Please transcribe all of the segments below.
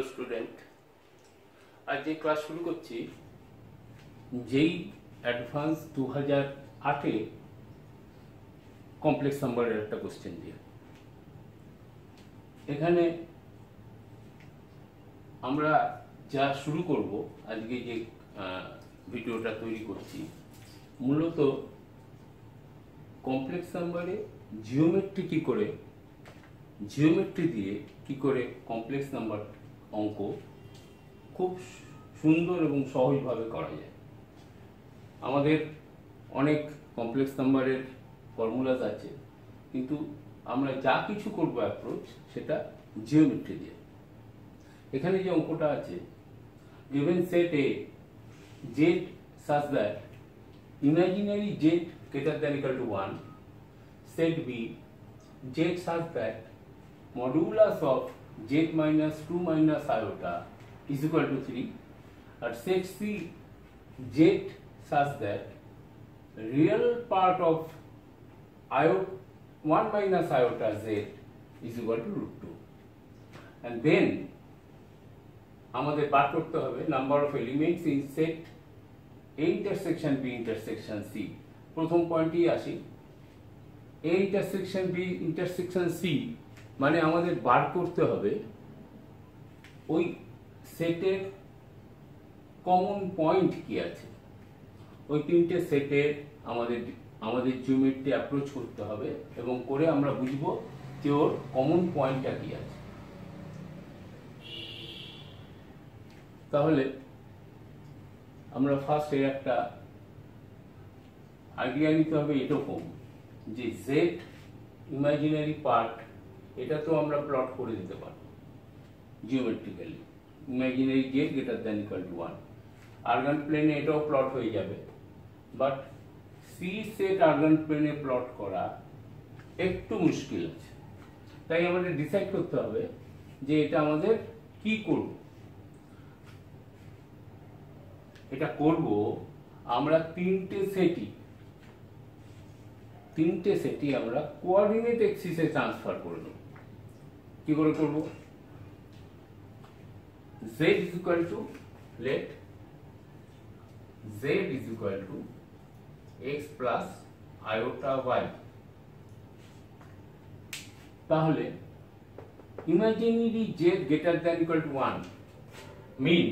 Hello student, আজ যে class শুরু করছি যেই অ্যাডভান্স 2008-এ কমপ্লেক্স নাম্বারের একটা কোশ্চেন দিয়ে। এখানে আমরা যা শুরু করব, আজকে যে ভিডিওটা তৈরি করছি, মূলত কমপ্লেক্স নাম্বারে জিওমেট্রি দিয়ে কি করে কমপ্লেক্স নাম্বার অঙ্ক খুব সুন্দর এবং সহজভাবে করা যায়। আমাদের অনেক কমপ্লেক্স নাম্বারের ফর্মুলাস আছে, কিন্তু আমরা যা কিছু করব অ্যাপ্রোচ সেটা জিওমেট্রি দিয়ে। এখানে যে অঙ্কটা আছে, given set A z such that imaginary z greater than equal to 1, set B z such that modulus of z minus 2 minus iota is equal to 3, and set C z such that real part of 1 minus iota z is equal to root 2. And then আমাদের বার করতে হবে number of elements in shed A intersection B intersection C। প্রথম পয়েন্টেই আসি, A intersection B intersection C মানে আমাদের বার করতে হবে ওই সেটের কমন পয়েন্ট কি আছে। ওই তিনটে সেটের আমাদের জিওমেট্রি অ্যাপ্রোচ করতে হবে এবং করে আমরা বুঝবো যে ওর কমন পয়েন্টটা কি আছে। তাহলে আমরা ফার্স্ট এর একটা আইডিয়া নিতে হবে এরকম যে জেড ইমাজিনারি পার্ট, এটা তো আমরা প্লট করে দিতে পারবো geometrically. Imaginary Z greater than equal to 1, আরগান প্লেনে এটাও প্লট হয়ে যাবে, বাট সি সেট আরগান প্লেনে প্লট করা একটু মুশকিল আছে। তাই আমাদের ডিসাইড করতে হবে যে এটা আমাদের কি করব। এটা করব আমরা তিনটে সেটই আমরা কোঅর্ডিনেট এক্সিসে ট্রান্সফার করে দেব। কি করে করব? z is equal to, let z is equal to x plus iota y। তাহলে imaginary z greater than equal to 1 mean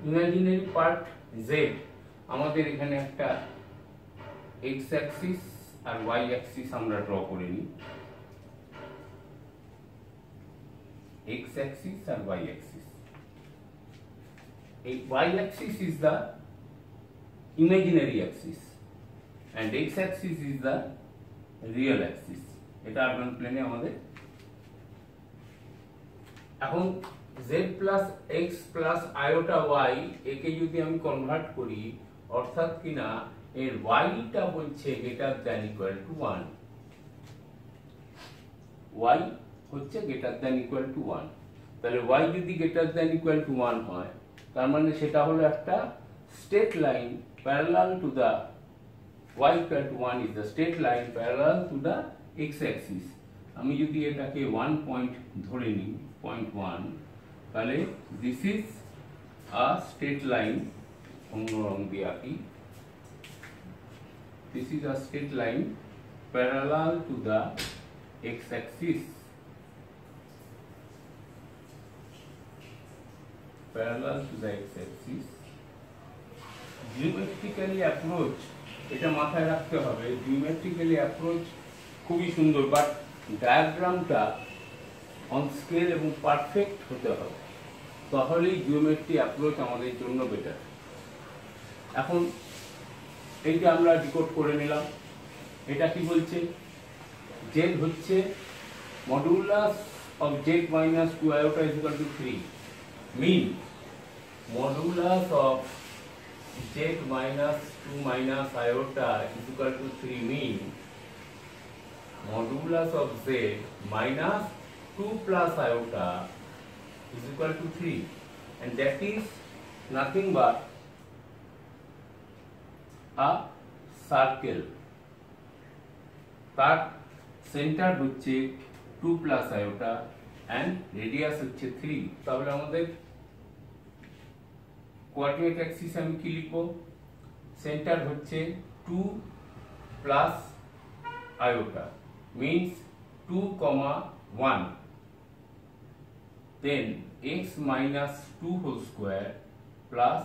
imaginary part z আমাদের এখানে একটা x অ্যাক্সিস আর y অ্যাক্সিস আমরা ড্র করে নিই। x অ্যাক্সিস আর y অ্যাক্সিস, এই y axis is the imaginary axis and x axis is the real axis. এটা আরগান প্লেনে আমাদের। এখন z plus x plus iota y একে যদি আমি কনভার্ট করি, অর্থাৎ কিনা এর y টা বলছে greater than equal to 1, y হচ্ছে গ্রেটার দ্যান ইকুয়াল টু 1। তাহলে y যদি গ্রেটার দ্যান ইকুয়াল টু 1 হয়, তার মানে সেটা হলো একটা straight line parallel to the y equal to 1 is the straight line parallel to the x axis. আমি যদি এটাকে 1 পয়েন্ট ধরে নিই, পয়েন্ট 1, তাহলে this is a straight line. অন্য রং দিয়ে আঁকি, this is a straight line parallel to the x-axis, geometrically approach, এটা মাথায় রাখতে হবে, geometrically approach খুবই সুন্দর, বাট ডায়াগ্রামটা অন স্কেল এবং পারফেক্ট হতে হবে, তাহলেই জিওমেট্রি অ্যাপ্রোচ আমাদের জন্য বেটার। এখন এইটা আমরা ডিকোড করে নিলাম। এটা কি বলছে? z হচ্ছে modulus of z minus 2 iota is equal to 3, mean modulus of z minus 2 minus iota is equal to 3 mean modulus of z minus 2 plus iota is equal to 3, and that is nothing but a circle। তার centre হচ্ছে 2 plus iota, and radius হচ্ছে 3। তাহলে আমাদের coordinate Axis আমি কি লিখবো? Centre হচ্ছে 2 plus iota means 2, 1, then x minus 2 whole square plus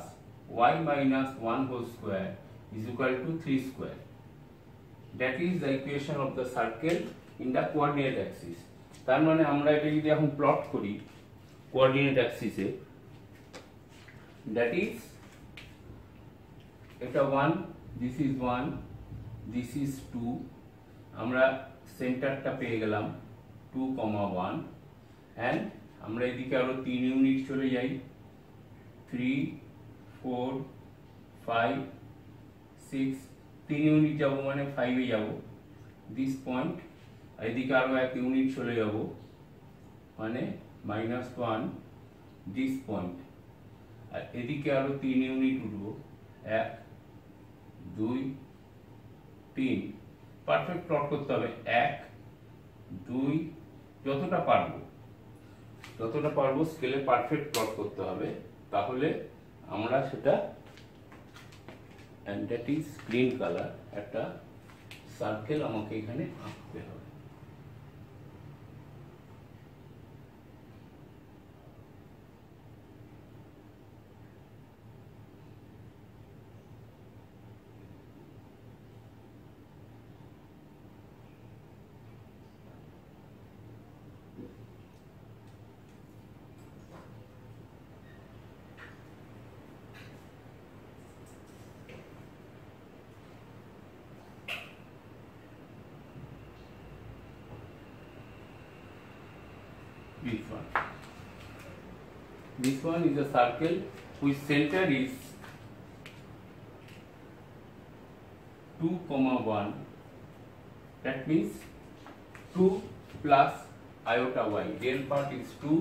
y minus 1 whole square is equal to 3 square. That is the equation of the circle in the coordinate axis. তার মানে আমরা এটা যদি এখন প্লট করি কোঅর্ডিনেট অ্যাক্সিসে, that is এটা 1, this is 1, this is 2, আমরা সেন্টারটা পেয়ে গেলাম 2, 1 and আমরা এদিকে আরো 3 ইউনিট চলে যাই 3, 4, 5, 6, 3 ইউনিট যাব মানে 5 এ যাব, দিস পয়েন্ট এদিকে আরো 1 ইউনিট চলে যাব মানে -1, দিস পয়েন্ট আর এদিকে আরো 3 ইউনিট উঠবো 1, 2, 3। পারফেক্ট প্লট করতে হবে 1, 2, যতটা পারবো স্কেলে পারফেক্ট প্লট করতে হবে, তাহলে আমরা সেটা and that is green color একটা সার্কেল আমাকে এখানে আঁকতে হবে। This one is a circle whose center is 2, 1. That means 2 plus iota y. Real part is 2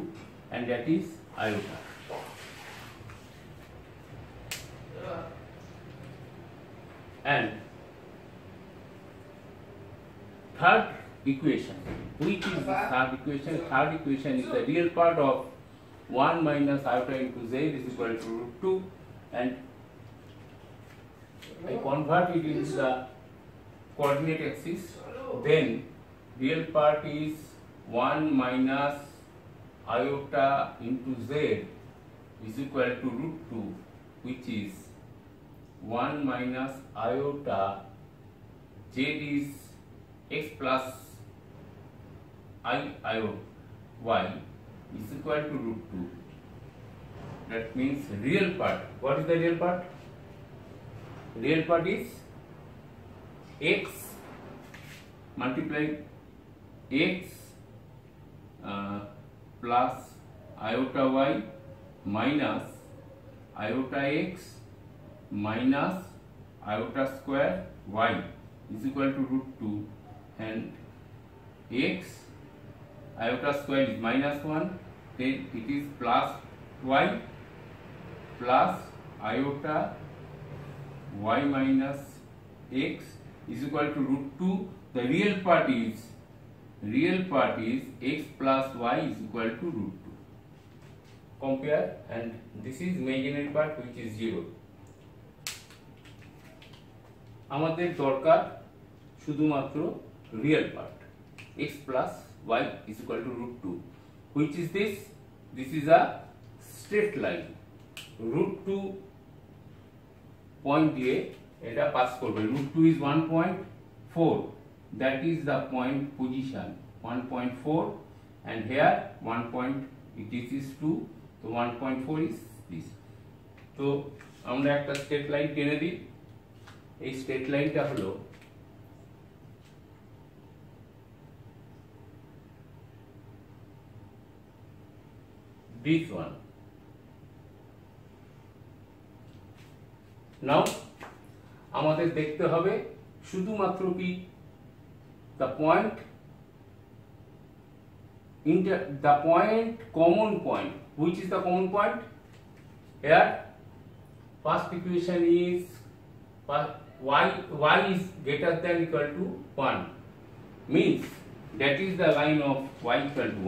and that is iota. And third equation, which is the third equation? Third equation is the real part of 1 minus iota into z is equal to √2, and I convert it into the coordinate axis. Then real part is 1 minus iota into z is equal to √2, which is 1 minus iota z is x plus iota y is equal to √2. That means real part. What is the real part? Real part is x multiply x plus iota y minus iota x minus iota square y is equal to √2, and x iota square is -1, then it is plus y plus iota y minus x is equal to √2. The real part is x plus y is equal to √2. Compare, and this is imaginary part which is 0. আমাদের দরকার শুধুমাত্র real part x plus y is equal to √2. Which is this? This is a straight line. √2 point দিয়ে এটা pass করবে। √2 is 1.4. That is the point position 1.4, and here 1. This is 2, so 1.4 is this. তো আমরা একটা straight line টেনে দিই। এই straight লাইনটা হলো this one. Now আমাদের দেখতে হবে শুধুমাত্র কি the common point. Which is the common point? Here first equation is y is greater than equal to 1, means that is the line of y equal to 1,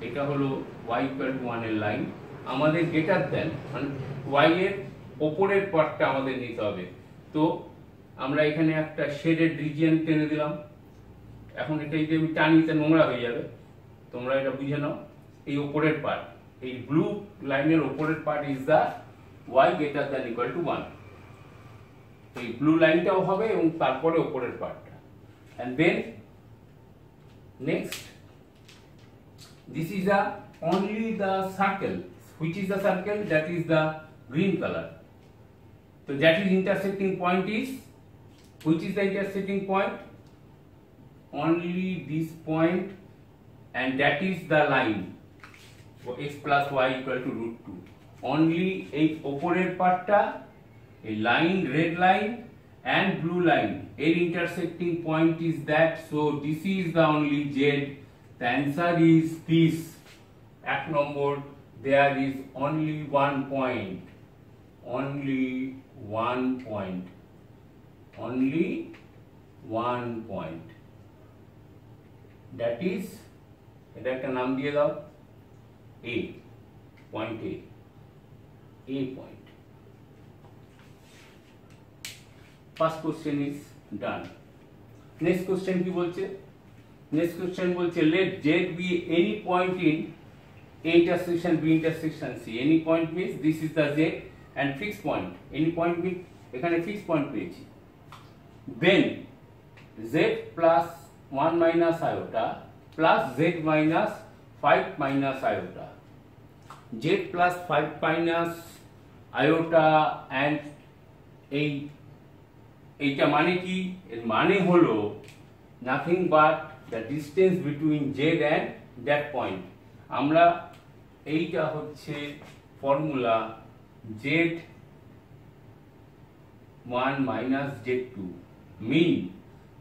এটা হলো y equal to 1 এর line, আমাদের greater than মানে y এর উপরের পার্টটা আমাদের নিতে হবে। তো আমরা এখানে একটা শেডেড রিজিয়ন টেনে দিলাম। এখন এটা যদি আমি টানিতে নোংরা হয়ে যাবে, তোমরা এটা বুঝে নাও। এই উপরের পার্ট, এই ব্লু লাইনের উপরের part is the y greater than equal to 1। এই ব্লু লাইনটাও হবে এবং তারপরে উপরের পার্টটা। And then next, this is the only the circle, which is the circle, that is the green color. So that is intersecting point is, which is the intersecting point? Only this point, and that is the line, so x plus y equal to root 2. Only এই উপরের পার্টটা, এই line, red line and blue line, এর intersecting point is that, so this is the only z. The answer is this. At number, there is only one point. Only one point. Only one point. That is, এটা একটা নাম দিয়ে দাও, A. Point A. A point. First question is done. Next question কি বলছে? Next question বলছে let Z be any point in A intersection B intersection C. Any point means this is the Z and fixed point. Any point means এখানে fixed point পেয়েছি। Then Z plus 1 minus iota plus Z minus 5 minus iota. Z plus 5 minus iota and এইটা মানে কি? এর মানে হলো nothing but the distance between Z and that point. আমরা এইটা হচ্ছে formula Z1 minus Z2 mean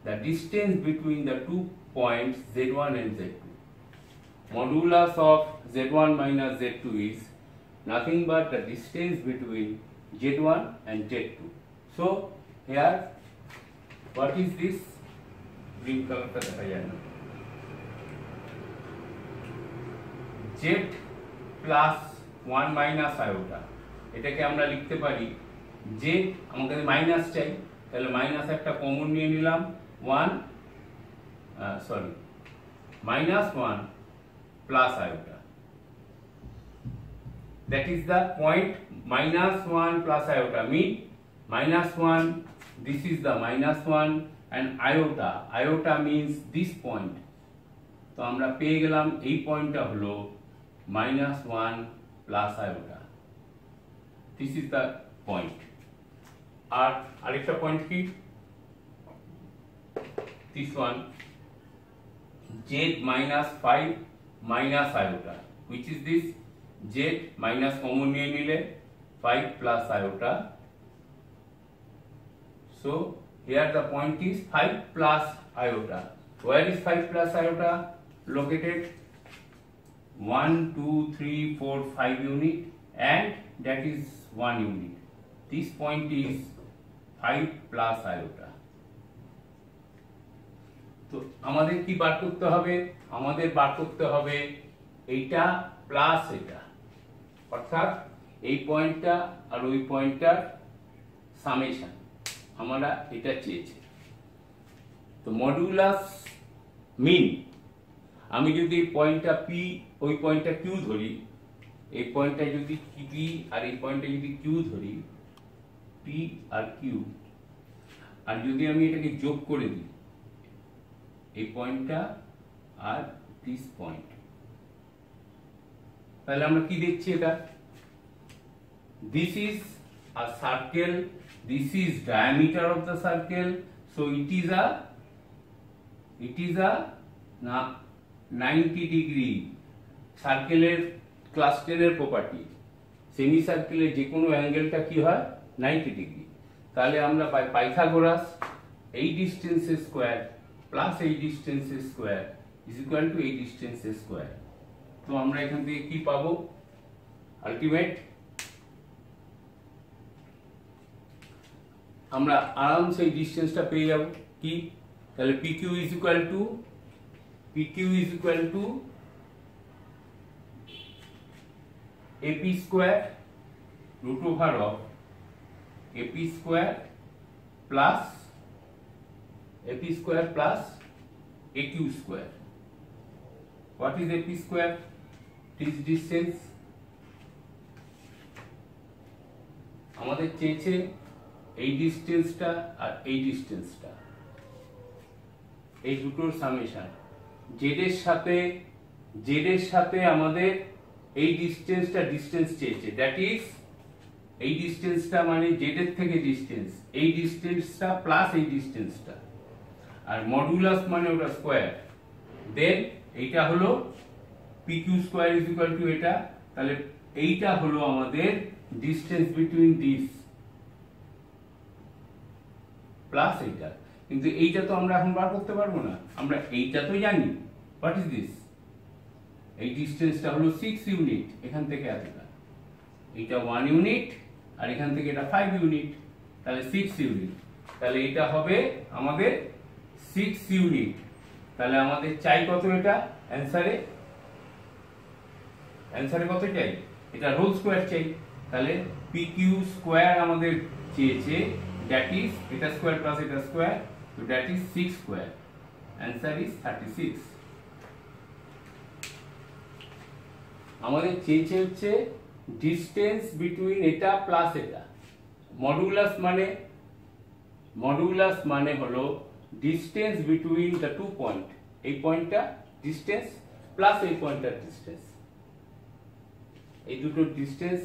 the distance between the 2 points Z1 and Z2. Modulus of Z1 minus Z2 is nothing but the distance between Z1 and Z2. So here what is this? Green কালারটা দেখা যায় না। Z plus 1 minus iota, এটাকে আমরা লিখতে পারি Z, আমাদের minus চাই, তাহলে মাইনাস একটা কমন নিয়ে নিলাম, minus 1 plus iota. That is the point minus 1 plus iota, mean minus 1, this is the minus 1 and iota means this point. তো আমরা পেয়ে গেলাম এই পয়েন্টটা হলো -1 plus iota. This is the point. আর আরেকটা পয়েন্ট কি? This one, Z minus 5 minus iota, which is this Z minus common নিয়ে নিলে 5 plus iota. So here the point is 5 plus iota. Where is 5 plus iota located? 1, 2, 3, 4, 5 unit, and that is 1 unit. This point is 5 plus iota. তো আমাদের কি বার করতে হবে? আমাদের বার করতে হবে এইটা প্লাস এটা, অর্থাৎ এই পয়েন্টটা আর ওই পয়েন্টটার সামেশন আমরা এটা চেয়েছি। তো মডুলাস মিন, আমি যদি পয়েন্টটা পি ওই পয়েন্টটা কিউ ধরি, এই পয়েন্টটা যদি পি আর এই পয়েন্টটা যদি কিউ ধরি, পি আর কিউ, আর যদি আমি এটাকে যোগ করে দিই এই পয়েন্টটা আর দিস পয়েন্ট, তাহলে আমরা কি দেখছি? এটা this is a circle, this is diameter of the circle, so it is a 90 degree. সার্কেলের ক্লাস 10 এর প্রপার্টি, সেমি সার্কেলের যে কোনো অ্যাঙ্গেলটা কি হয়? 90 ডিগ্রি। তাহলে আমরা পাই পাইথাগোরাস এই ডিসটেন্সের স্কয়ার প্লাস এই ডিসটেন্সের স্কয়ার ইজ ইকুয়াল টু এই ডিসটেন্সের স্কয়ার। তো আমরা এখান থেকে কি পাবো? আলটিমেট আমরা আরামসে এই ডিসটেন্সটা পেয়ে যাব। কি? তাহলে PQ is equal to AP square root over of AP square plus AP square plus AQ square. What is AP square? This distance. আমাদের চেয়েছে এই ডিসটেন্সটা আর এই ডিসটেন্সটা, এই দুটোর সামেশন। জেড এর সাথে আমাদের এই ডিসটেন্সটা ডিসটেন্স চেয়েছে, দ্যাট ইজ এই ডিসটেন্সটা মানে জেড এর থেকে ডিসটেন্স, এই ডিসটেন্সটা প্লাস এই ডিসটেন্সটা, আর মডুলাস মানে ওটা স্কয়ার। দেন এইটা হলো PQ square is equal two এটা, তাহলে এইটা হলো আমাদের ডিসটেন্স বিটুইন দিস প্লাস এইটা। কিন্তু এইটা তো আমরা এখন বার করতে পারবো না, আমরা এইটা তো জানি। What is this? এই ডিসটেন্সটা হলো 6 ইউনিট, এখান থেকে এতটা, এইটা 1 ইউনিট আর এখান থেকে এটা 5 ইউনিট, তাহলে 6 ইউনিট। তাহলে এটা হবে আমাদের 6 ইউনিট। তাহলে আমাদের চাই কত? এটা অ্যানসারে কত চাই? এটা হোল স্কয়ার চাই। তাহলে PQ স্কয়ার আমাদের চেয়েছে, দ্যাট ইজ এটা স্কয়ার প্লাস এটা স্কয়ার, তো that is 6 square. Answer is 36। আমাদের চেয়েছে হচ্ছে ডিসটেন্স বিটুইন এটা প্লাস এটা। মডুলাস মানে হলো distance between the two point, এই পয়েন্টটা ডিসটেন্স প্লাস এই পয়েন্টটার ডিসটেন্স, এই দুটো ডিসটেন্স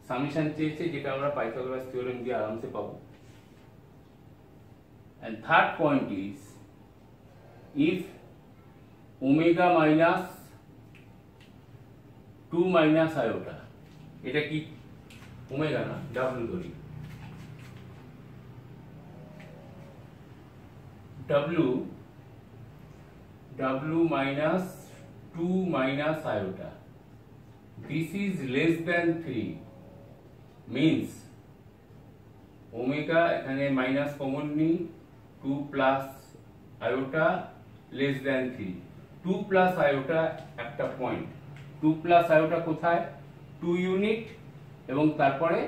সামেশন চেয়েছে, যেটা আমরা পাইথাগোরাস থিওরেম দিয়ে আরামসে পাবো। And third point is, if omega minus 2 minus iota, এটা কি ওমেগা না, W ধরি, W minus 2 minus iota, this is less than 3, means omega এখানে মাইনাস কমন নিই, 2 plus iota less than 3। 2 plus iota একটা পয়েন্ট, 2 প্লাস আয়োটা কোথায়? 2 unit এবং তারপরে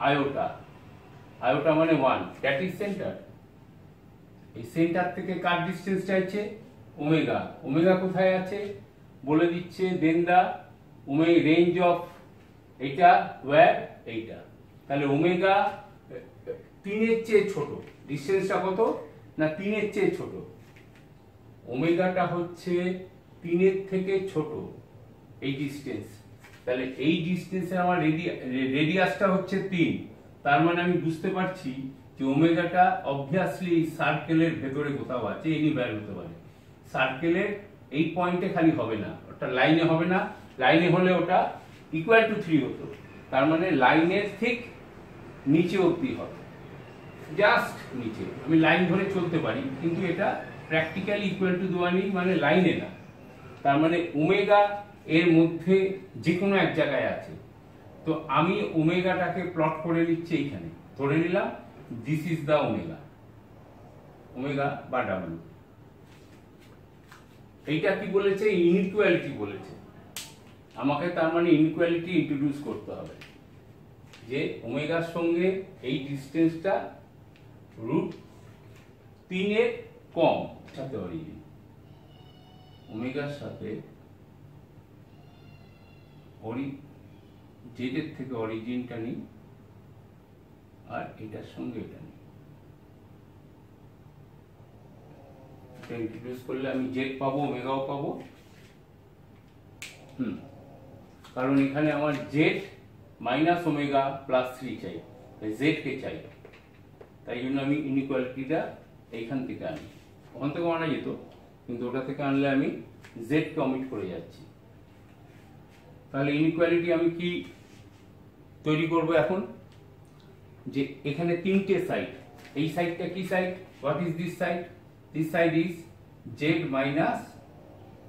আয়োটা মানে 1, দ্যাট ইজ সেন্টার। এই সেন্টার থেকে কার ডিসটেন্স চাইছে? ওমেগা কোথায় আছে বলে দিচ্ছে, দেন দা রেঞ্জ অফ এইটা ওয়্যার, এইটা। তাহলে ওমেগা 3 এর চেয়ে ছোট, ডিসটেন্সটা কত না 3 এর চেয়ে ছোট, ওমেগাটা হচ্ছে 3 এর থেকে ছোট এই ডিসটেন্স। তাহলে এই ডিসটেন্সে আমার রেডিয়াসটা হচ্ছে 3, তার মানে আমি বুঝতে পারছি যে ওমেগাটা অবভিয়াসলি সার্কেলের ভেতরে কোথাও আছে, এনিওয়্যার হতে পারে। সার্কেলের এই পয়েন্টে খালি হবে না, ওটা লাইনে হবে না, লাইনে হলে ওটা ইকুয়াল টু 3 হতো, তার মানে লাইনের ঠিক নিচে অবধি হবে, জাস্ট নিচে। আমি লাইন ধরে চলতে পারি, কিন্তু এটা প্র্যাকটিক্যালি ইকুয়াল টু দেওয়া নেই, মানে লাইনে না। তার মানে ওমেগা এর মধ্যে যে কোনো এক জায়গায় আছে। তো আমি ওমেগাটাকে প্লট করে নিচ্ছি এইখানে, ধরে নিলাম দিস ইজ দা ওমেগা বা ডাব্লিউ। এইটা কি বলেছে? ইনইকুয়ালিটি বলেছে আমাকে, তার মানে ইনইকুয়ালিটি ইন্ট্রোডিউস করতে হবে, যে ওমেগার সঙ্গে এই ডিসটেন্সটা √3 এর কম, সাথে অরিজিন, ওমেগার সাথে জেড এর থেকে অরিজিনটা নিই আর এটার সঙ্গে এটা নিই। এটা ইন্ট্রোডিউস করলে আমি জেড পাবো, ওমেগাও পাবো। কারণ এখানে আমার জেড মাইনাস ওমেগা প্লাস 3 চাই, জেড কে চাই, তাই জন্য আমি ইনইকুয়ালিটিটা এইখান থেকে আনি। ওখান থেকে আনা যেত, কিন্তু ওটা থেকে আনলে আমি জেড কে অমিট করে যাচ্ছি। তাহলে ইনইকুয়ালিটি আমি কি তৈরি করব এখন? যে এখানে 3টে সাইড, এই সাইডটা কি side? What is this side? This side is Z minus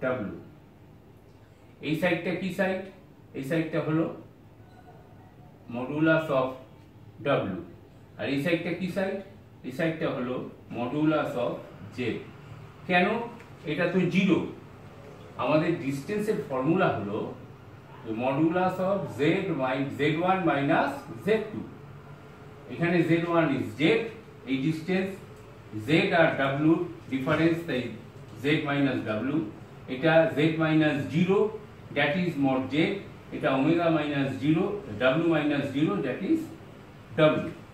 W. এই সাইডটা কি সাইড? এই সাইডটা হলো মডুলাস অফ ডাব্লিউ। আর এই সাইডটা কি সাইড? এই সাইডটা হলো মডুলাস অফ জেড। কেন? এটা তো 0। আমাদের ডিসটেন্সের ফর্মুলা হলো modulus of z1 minus z2। এখানে z1 ইজ z, এই ডিস্টেন্স z আর w ডিফারেন্স, তাই z মাইনাস w। এটা z minus 0 that is mod z, এটা omega minus 0 w minus 0 that is w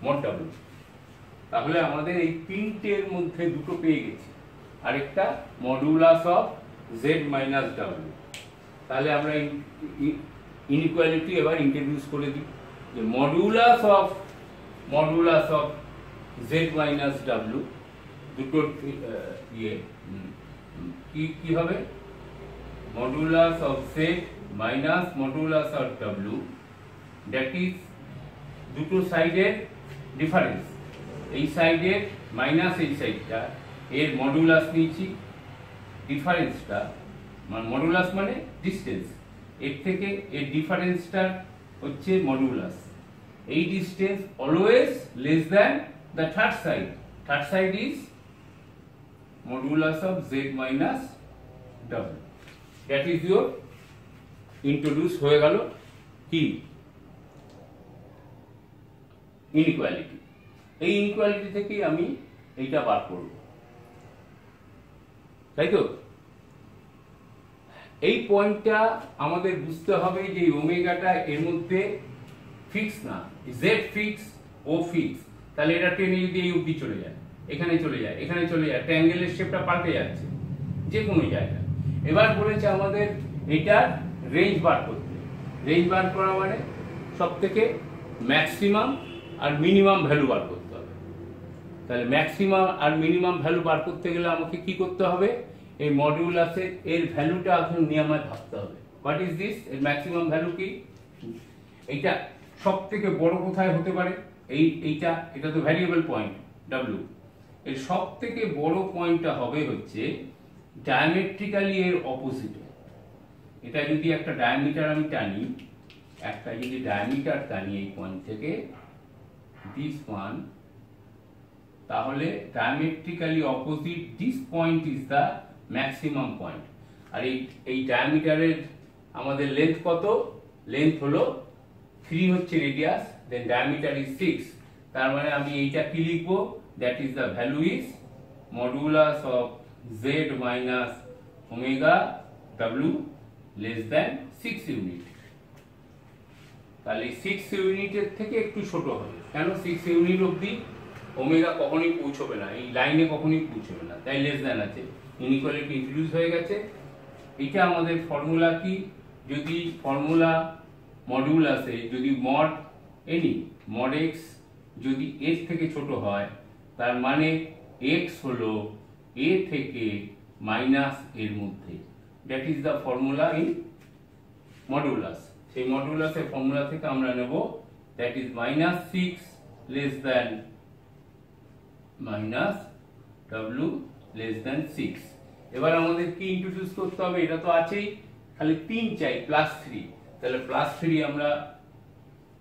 mod w। তাহলে আমাদের এই তিনটের মধ্যে দুটো পেয়ে গেছি, আরেকটা modulus of z minus w। তাহলে আমরা ইনইকুয়ালিটি এবার ইন্ট্রোডিউস করে দিই যে modulus of z minus w দুটো কি হবে, modulus of z minus modulus of w that is দুটো সাইডের ডিফারেন্স, এই সাইডের মাইনাস এই সাইডটা এর মডুলাস নিয়েছি, ডিফারেন্সটা মডুলাস মানে ডিস্টেন্স, এর থেকে এর ডিফারেন্সটা হচ্ছে মডুলাস। এই distance always less than the third side is modulus of z minus w। That is your introduce হয়ে গেল কি ইনইকুয়ালিটি। এই ইনইকুয়ালিটি থেকে আমি এইটা বার করব, তাই তো। এই পয়েন্টটা আমাদের বুঝতে হবে যে ওমেগাটা এর মধ্যে ফিক্স না, জেড ফিক্স ও ফিক্স, তাহলে এটা টেনে যদি এই অবধি চলে যায়, এখানে চলে যায়, এখানে চলে যায়, ট্রায়াঙ্গেলের শেপটা পাল্টে যাচ্ছে যে কোনো জায়গায়। এবার বলেছে আমাদের এটার রেঞ্জ বার করতে। রেঞ্জ বার করা মানে সব থেকে ম্যাক্সিমাম আর মিনিমাম ভ্যালু বার করতে হবে। তাহলে ম্যাক্সিমাম আর মিনিমাম ভ্যালু বার করতে গেলে আমাকে কি করতে হবে, এই মডিউলাসের এর ভ্যালুটা এখন নিয়ে আমায় ভাবতে হবে। হোয়াট ইজ দিস, এর ম্যাক্সিমাম ভ্যালু কি, এইটা সব থেকে বড় কোথায় হতে পারে, এটা তো ভ্যারিয়েবল পয়েন্ট w, এর সব থেকে বড় পয়েন্টটা হবে হচ্ছে ডায়ামেট্রিক্যালি এর অপোজিটে। এটা যদি একটা ডায়ামিটার আমি টানি, এই পয়েন্ট থেকে দিস ওয়ান, তাহলে diametrically opposite this point is the maximum point. আর এই ডায়ামিটারের আমাদের লেন্থ কত, লেন্থ হলো 3 হচ্ছে রেডিয়াস, দেন ডায়ামিটার ইজ 6। তার মানে আমি এইটা কি লিখবো, that is the value is modulus of z minus omega w less than 6 unit. তাহলে 6 ইউনিটের থেকে একটু ছোট হবে, কেন 6 ইউনিট অবধি ওমেগা কখনোই পৌঁছবে না, এই লাইনে কখনোই পৌঁছবে না, তাই লেস দ্যান আছে। ইনইকুয়ালিটি ইন্ট্রোডিউস হয়ে গেছে। এটা আমাদের ফর্মুলা কি, যদি ফর্মুলা মডুলাসে যদি মড x যদি এর থেকে ছোট হয়, তার মানে x হলো a থেকে মাইনাস এর মধ্যে, that is the formula in modulus. সেই মডুলাসের ফর্মুলা থেকে আমরা নেব that is -6 less than w less than 6। এবার আমাদের কি ইন্ট্রোডিউস করতে হবে, এটা তো আছেই, খালি 3 চাই +3। তাহলে +3 আমরা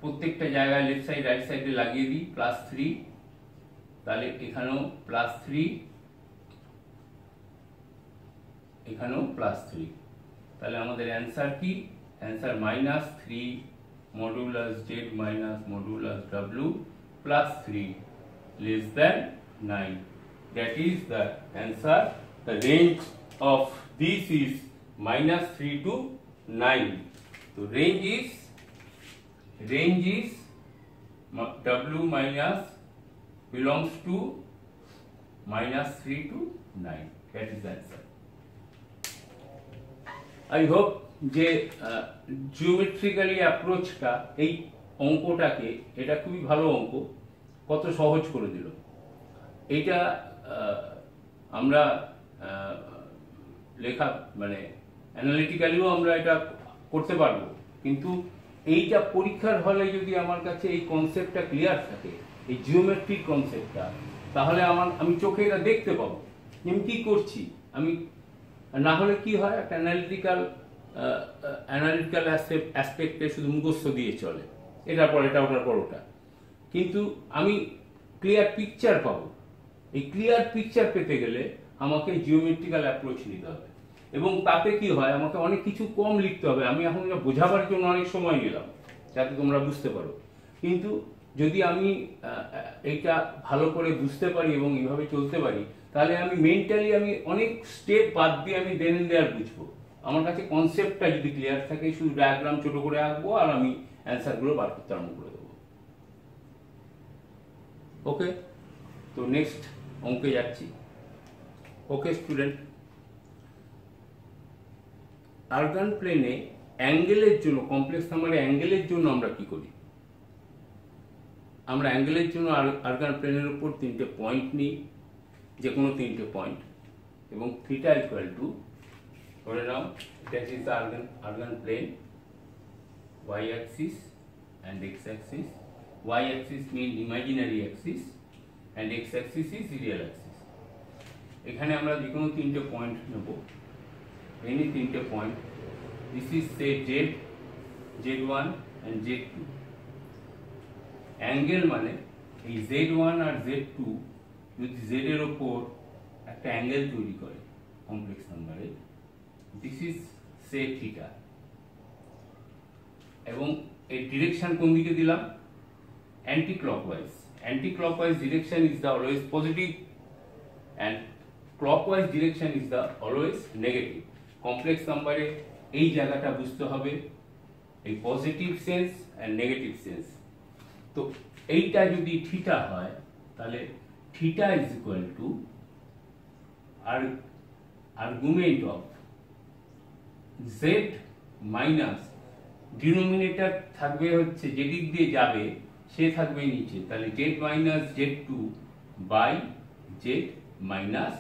প্রত্যেকটা জায়গায় লেফট সাইড রাইট সাইডে লাগিয়ে দিই +3। তাহলে এখানেও +3, এখানেও +3। তাহলে আমাদের অ্যান্সার কি, answer -3 modulus z minus modulus w +3 less than 9. That is the answer. The range of this is -3 to 9. So range is w minus belongs to -3 to 9. That is the answer. I hope যে geometrically অ্যাপ্রোচটা এই অঙ্কটাকে, এটা খুবই ভালো অঙ্ক, কত সহজ করে দিল। এইটা আমরা লেখা মানে অ্যানালিটিক্যালিও আমরা এটা করতে পারবো, কিন্তু এইটা পরীক্ষার হলে যদি আমার কাছে এই কনসেপ্টটা ক্লিয়ার থাকে, এই জিওমেট্রিক কনসেপ্টটা, তাহলে আমি চোখে এটা দেখতে পাবো আমি কি করছি। আমি না হলে কি হয়, একটা অ্যানালিটিক্যাল অ্যাসপেক্টে শুধু মুখস্থ দিয়ে চলে, এটার পর এটা, ওটার পর ওটা, কিন্তু আমি ক্লিয়ার পিকচার পাবো। এই ক্লিয়ার পিকচার পেতে গেলে আমাকে জিওমেট্রিক্যাল অ্যাপ্রোচ নিতে হবে। এবং তাতে কি হয়, আমাকে অনেক কিছু কম লিখতে হবে। আমি এখন এটা বোঝাবার জন্য অনেক সময় নিলাম যাতে তোমরা বুঝতে পারো, কিন্তু যদি আমি এইটা ভালো করে বুঝতে পারি এবং এইভাবে চলতে পারি, তাহলে আমি মেন্টালি আমি অনেক স্টেপ বাদ দিয়ে আমি দেন দেয়ার বুঝবো। আমার কাছে কনসেপ্টটা যদি ক্লিয়ার থাকে, শুধু ডায়াগ্রাম ছোট করে আঁকবো আর আমি অ্যান্সারগুলো বার করতে আরম্ভ করে দেবো। ওকে, তো নেক্সট অঙ্কে যাচ্ছি। ওকে স্টুডেন্ট, আরগান প্লেনে অ্যাঙ্গেলের জন্য, কমপ্লেক্স নাম্বারে অ্যাঙ্গেলের জন্য আমরা কি করি? আমরা অ্যাঙ্গেলের জন্য আরগান প্লেনের উপর 3টে পয়েন্ট নিই, যে কোনো 3টে পয়েন্ট, এবং থিটা ইকুয়াল টু, ধরে নাও that is the Argand plane, y axis and x axis. Y axis mean imaginary axis and x axis is real axis. এখানে আমরা যে কোনো 3টে পয়েন্ট নেব, এনি 3টে point. This is say z, z1 and z2। Angle মানে এই z1 আর z2 যদি z এর ওপর একটা অ্যাঙ্গেল তৈরি করে কমপ্লেক্স নাম্বারে, দিস ইজ সে থিটা, এবং এর ডিরেকশন কোন দিকে দিলাম? Anti clockwise. Anti clockwise direction is the always positive and clockwise direction is the always negative. Complex নাম্বারে এই জায়গাটা বুঝতে হবে, এই positive sense and negative sense. তো এইটা যদি থিটা হয়, তাহলে theta is equal to argument of z minus, denominator থাকবে হচ্ছে যেদিক দিয়ে যাবে সে থাকবে নিচে, তাহলে z minus z two by z minus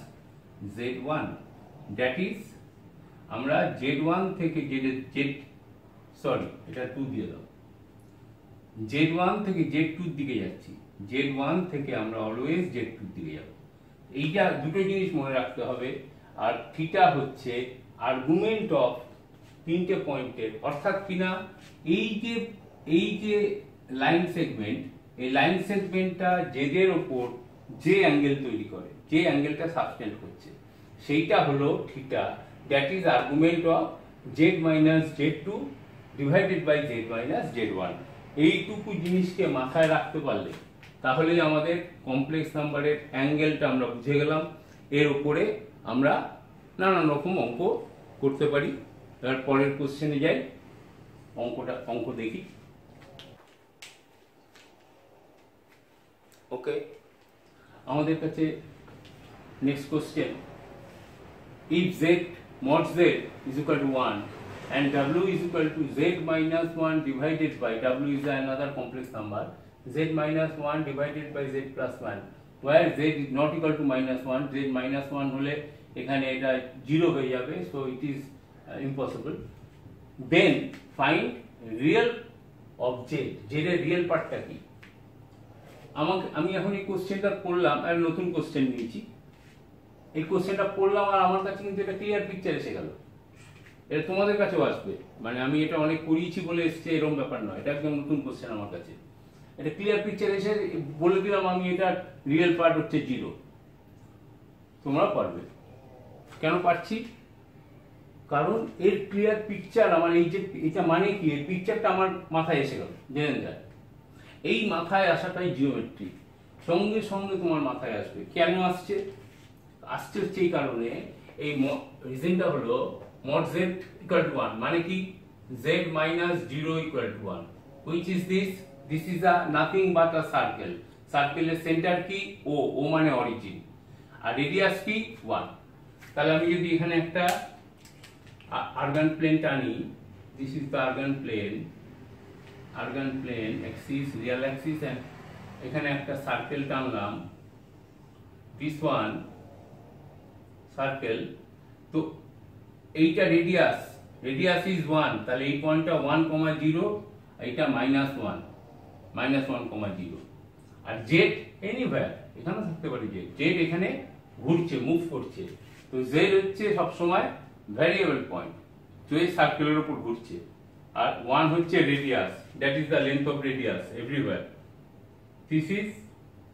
z one. That is, আমরা জেড ওয়ান থেকে এটা 2 দিয়ে দাও, জেড ওয়ান থেকে জেড টুর দিকে যাচ্ছি, জেড ওয়ান থেকে আমরা অলওয়েজ জেড টুর দিকে যাব। এইটা দুটো জিনিস মনে রাখতে হবে। আর থিটা হচ্ছে আর্গুমেন্ট অফ 3টে পয়েন্টের, অর্থাৎ কিনা এই যে লাইন সেগমেন্ট, এই লাইন সেগমেন্টটা জেডের ওপর যে অ্যাঙ্গেল তৈরি করে, যে অ্যাঙ্গেলটা সাবটেন্ড করছে, সেইটা হলো থিটা। That is argument of z minus z two divided by z minus z one. এইটুকু জিনিসকে মাথায় রাখতে পারলে তাহলেই আমাদের কমপ্লেক্স নাম্বারের অ্যাঙ্গেলটা আমরা বুঝে গেলাম। এর উপরে আমরা নানান রকম অঙ্ক করতে পারি। এবার পরের কোশ্চেনে যাই, অঙ্ক দেখি। ওকে, আমাদের কাছে next question, if z mod z is equal to 1 and w is equal to z minus 1 divided by, w is another complex number, z minus 1 divided by z plus 1, where z is not equal to minus 1, z minus 1 হলে এখানে এটা 0 হয়ে যাবে, so it is impossible. Then find real of z, z এর real পার্টটা কি? আমি এখন এই কোশ্চেনটা পড়লাম আর নতুন কোশ্চেন নিয়েছি, এই কোশ্চেনটা পড়লাম আর আমার কাছে কিন্তু এটা ক্লিয়ার পিকচার এসে গেল। এটা তোমাদের কাছেও আসবে, মানে আমি এটা অনেক করিয়েছি বলে এসছে এরকম ব্যাপার নয়, এটা একদম নতুন কোশ্চেন আমার কাছে। এটা ক্লিয়ার পিকচার এসে বলে দিলাম আমি এটা রিয়েল পার্ট হচ্ছে 0, তোমরা পারবে। কেন পারছি? কারণ এর ক্লিয়ার পিকচার আমার, এই যে এটা মানে কি, এর পিকচারটা আমার মাথায় এসে গেল, জেনে যায়। এই মাথায় আসাটাই জিওমেট্রি, সঙ্গে সঙ্গে তোমার মাথায় আসবে। কেন আসছে? আসছে হচ্ছে এই কারণে, এই রিজনটা হলো mod z equal to 1, মানে কি z minus 0 equal to 1, which is this is a nothing but a circle. সার্কেলের সেন্টার কি? o মানে অরিজিন, আর রেডিয়াস কি? 1। তাহলে আমি যদি এখানে একটা আরগান প্লেন টানি, this is the argan plane axis, real axis, and এখানে একটা সার্কেল টানলাম, this one সার্কেল। তো এইটা রেডিয়াস ইজ 1, তাহলে এই পয়েন্টটা 1, 0, এইটা -1, -1, 0। আর জেড এনিওয়্যার, এখানে থাকতে পারে জেড এখানে ঘুরছে, মুভ করছে, তো জেড হচ্ছে সব সময় ভ্যারিয়েবল পয়েন্ট, তো এই সার্কেলের উপর ঘুরছে। আর 1 হচ্ছে radius, that is the length of radius everywhere. This is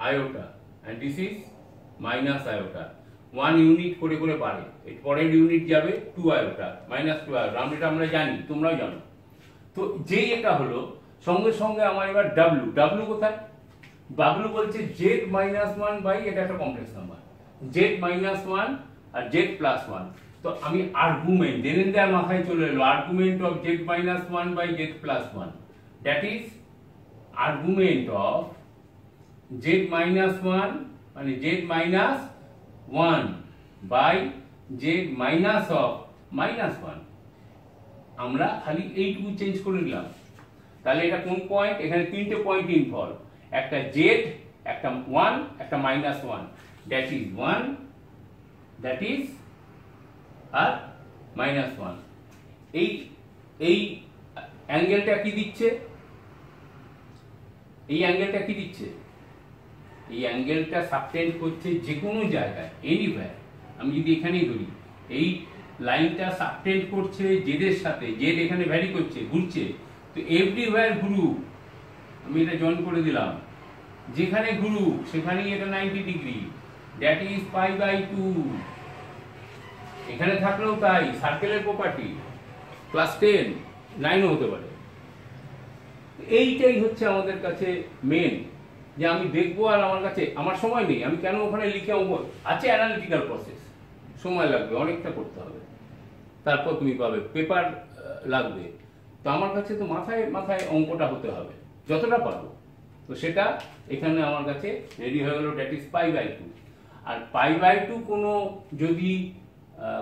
iota and this is minus iota, 1 unit করে করে বাড়ে, এর পরের ইউনিট যাবে 2 আয়োটা -2 আয়োটা, আমরা জানি, তোমরাও জানো। তো যেই এটা হলো সঙ্গে সঙ্গে আমার এবার ডাব্লু কোথায়? ডাব্লু বলছে z-1 বাই, এটা একটা কমপ্লেক্স নাম্বার, z-1 আর z+1। তো আমি আর্গুমেন্ট দেয়ার মাথায় চলে এলো, argument of z-1 by z+1, that is argument of z-1 মানে z-1 বাই z-1। আমরা খালি এইটুকু চেঞ্জ করে নিলাম। তাহলে এটা কোন পয়েন্ট? এখানে তিনটে পয়েন্ট ইনভলভ, একটা z, একটা 1, একটা -1, দ্যাট ইজ 1, দ্যাট ইজ আর -1। এই অ্যাঙ্গেলটা কি দিচ্ছে? এই অ্যাঙ্গেলটা সাবটেন্ড করছে যে কোনো জায়গায়, এনিওয়্যার। আমি যদি এখানেই ধরি, এই লাইনটা সাবটেন্ড করছে জেডের সাথে, জেড এখানে ভ্যারি করছে, ঘুরছে, তো এভরিওয়্যার ঘুরুক, আমি এটা জয়েন করে দিলাম, যেখানে ঘুরুক সেখানেই এটা 90 ডিগ্রি, দ্যাট ইজ π/2। এখানে থাকলেও তাই, সার্কেলের প্রপার্টি, ক্লাস 10, 9ও হতে পারে। এইটাই হচ্ছে আমাদের কাছে মেন, যে আমি দেখবো আর আমার কাছে আমার সময় নেই, আমি কেন ওখানে লিখে আছে অ্যানালিটিক্যাল প্রসেস, সময় লাগবে, অনেকটা করতে হবে, তারপর তুমি পাবে, পেপার লাগবে। তো আমার কাছে তো মাথায় মাথায় অঙ্কটা হতে হবে যতটা পারবো, তো সেটা এখানে আমার কাছে রেডি হয়ে গেল, দ্যাট ইজ π/2। আর π/2 কোনো যদি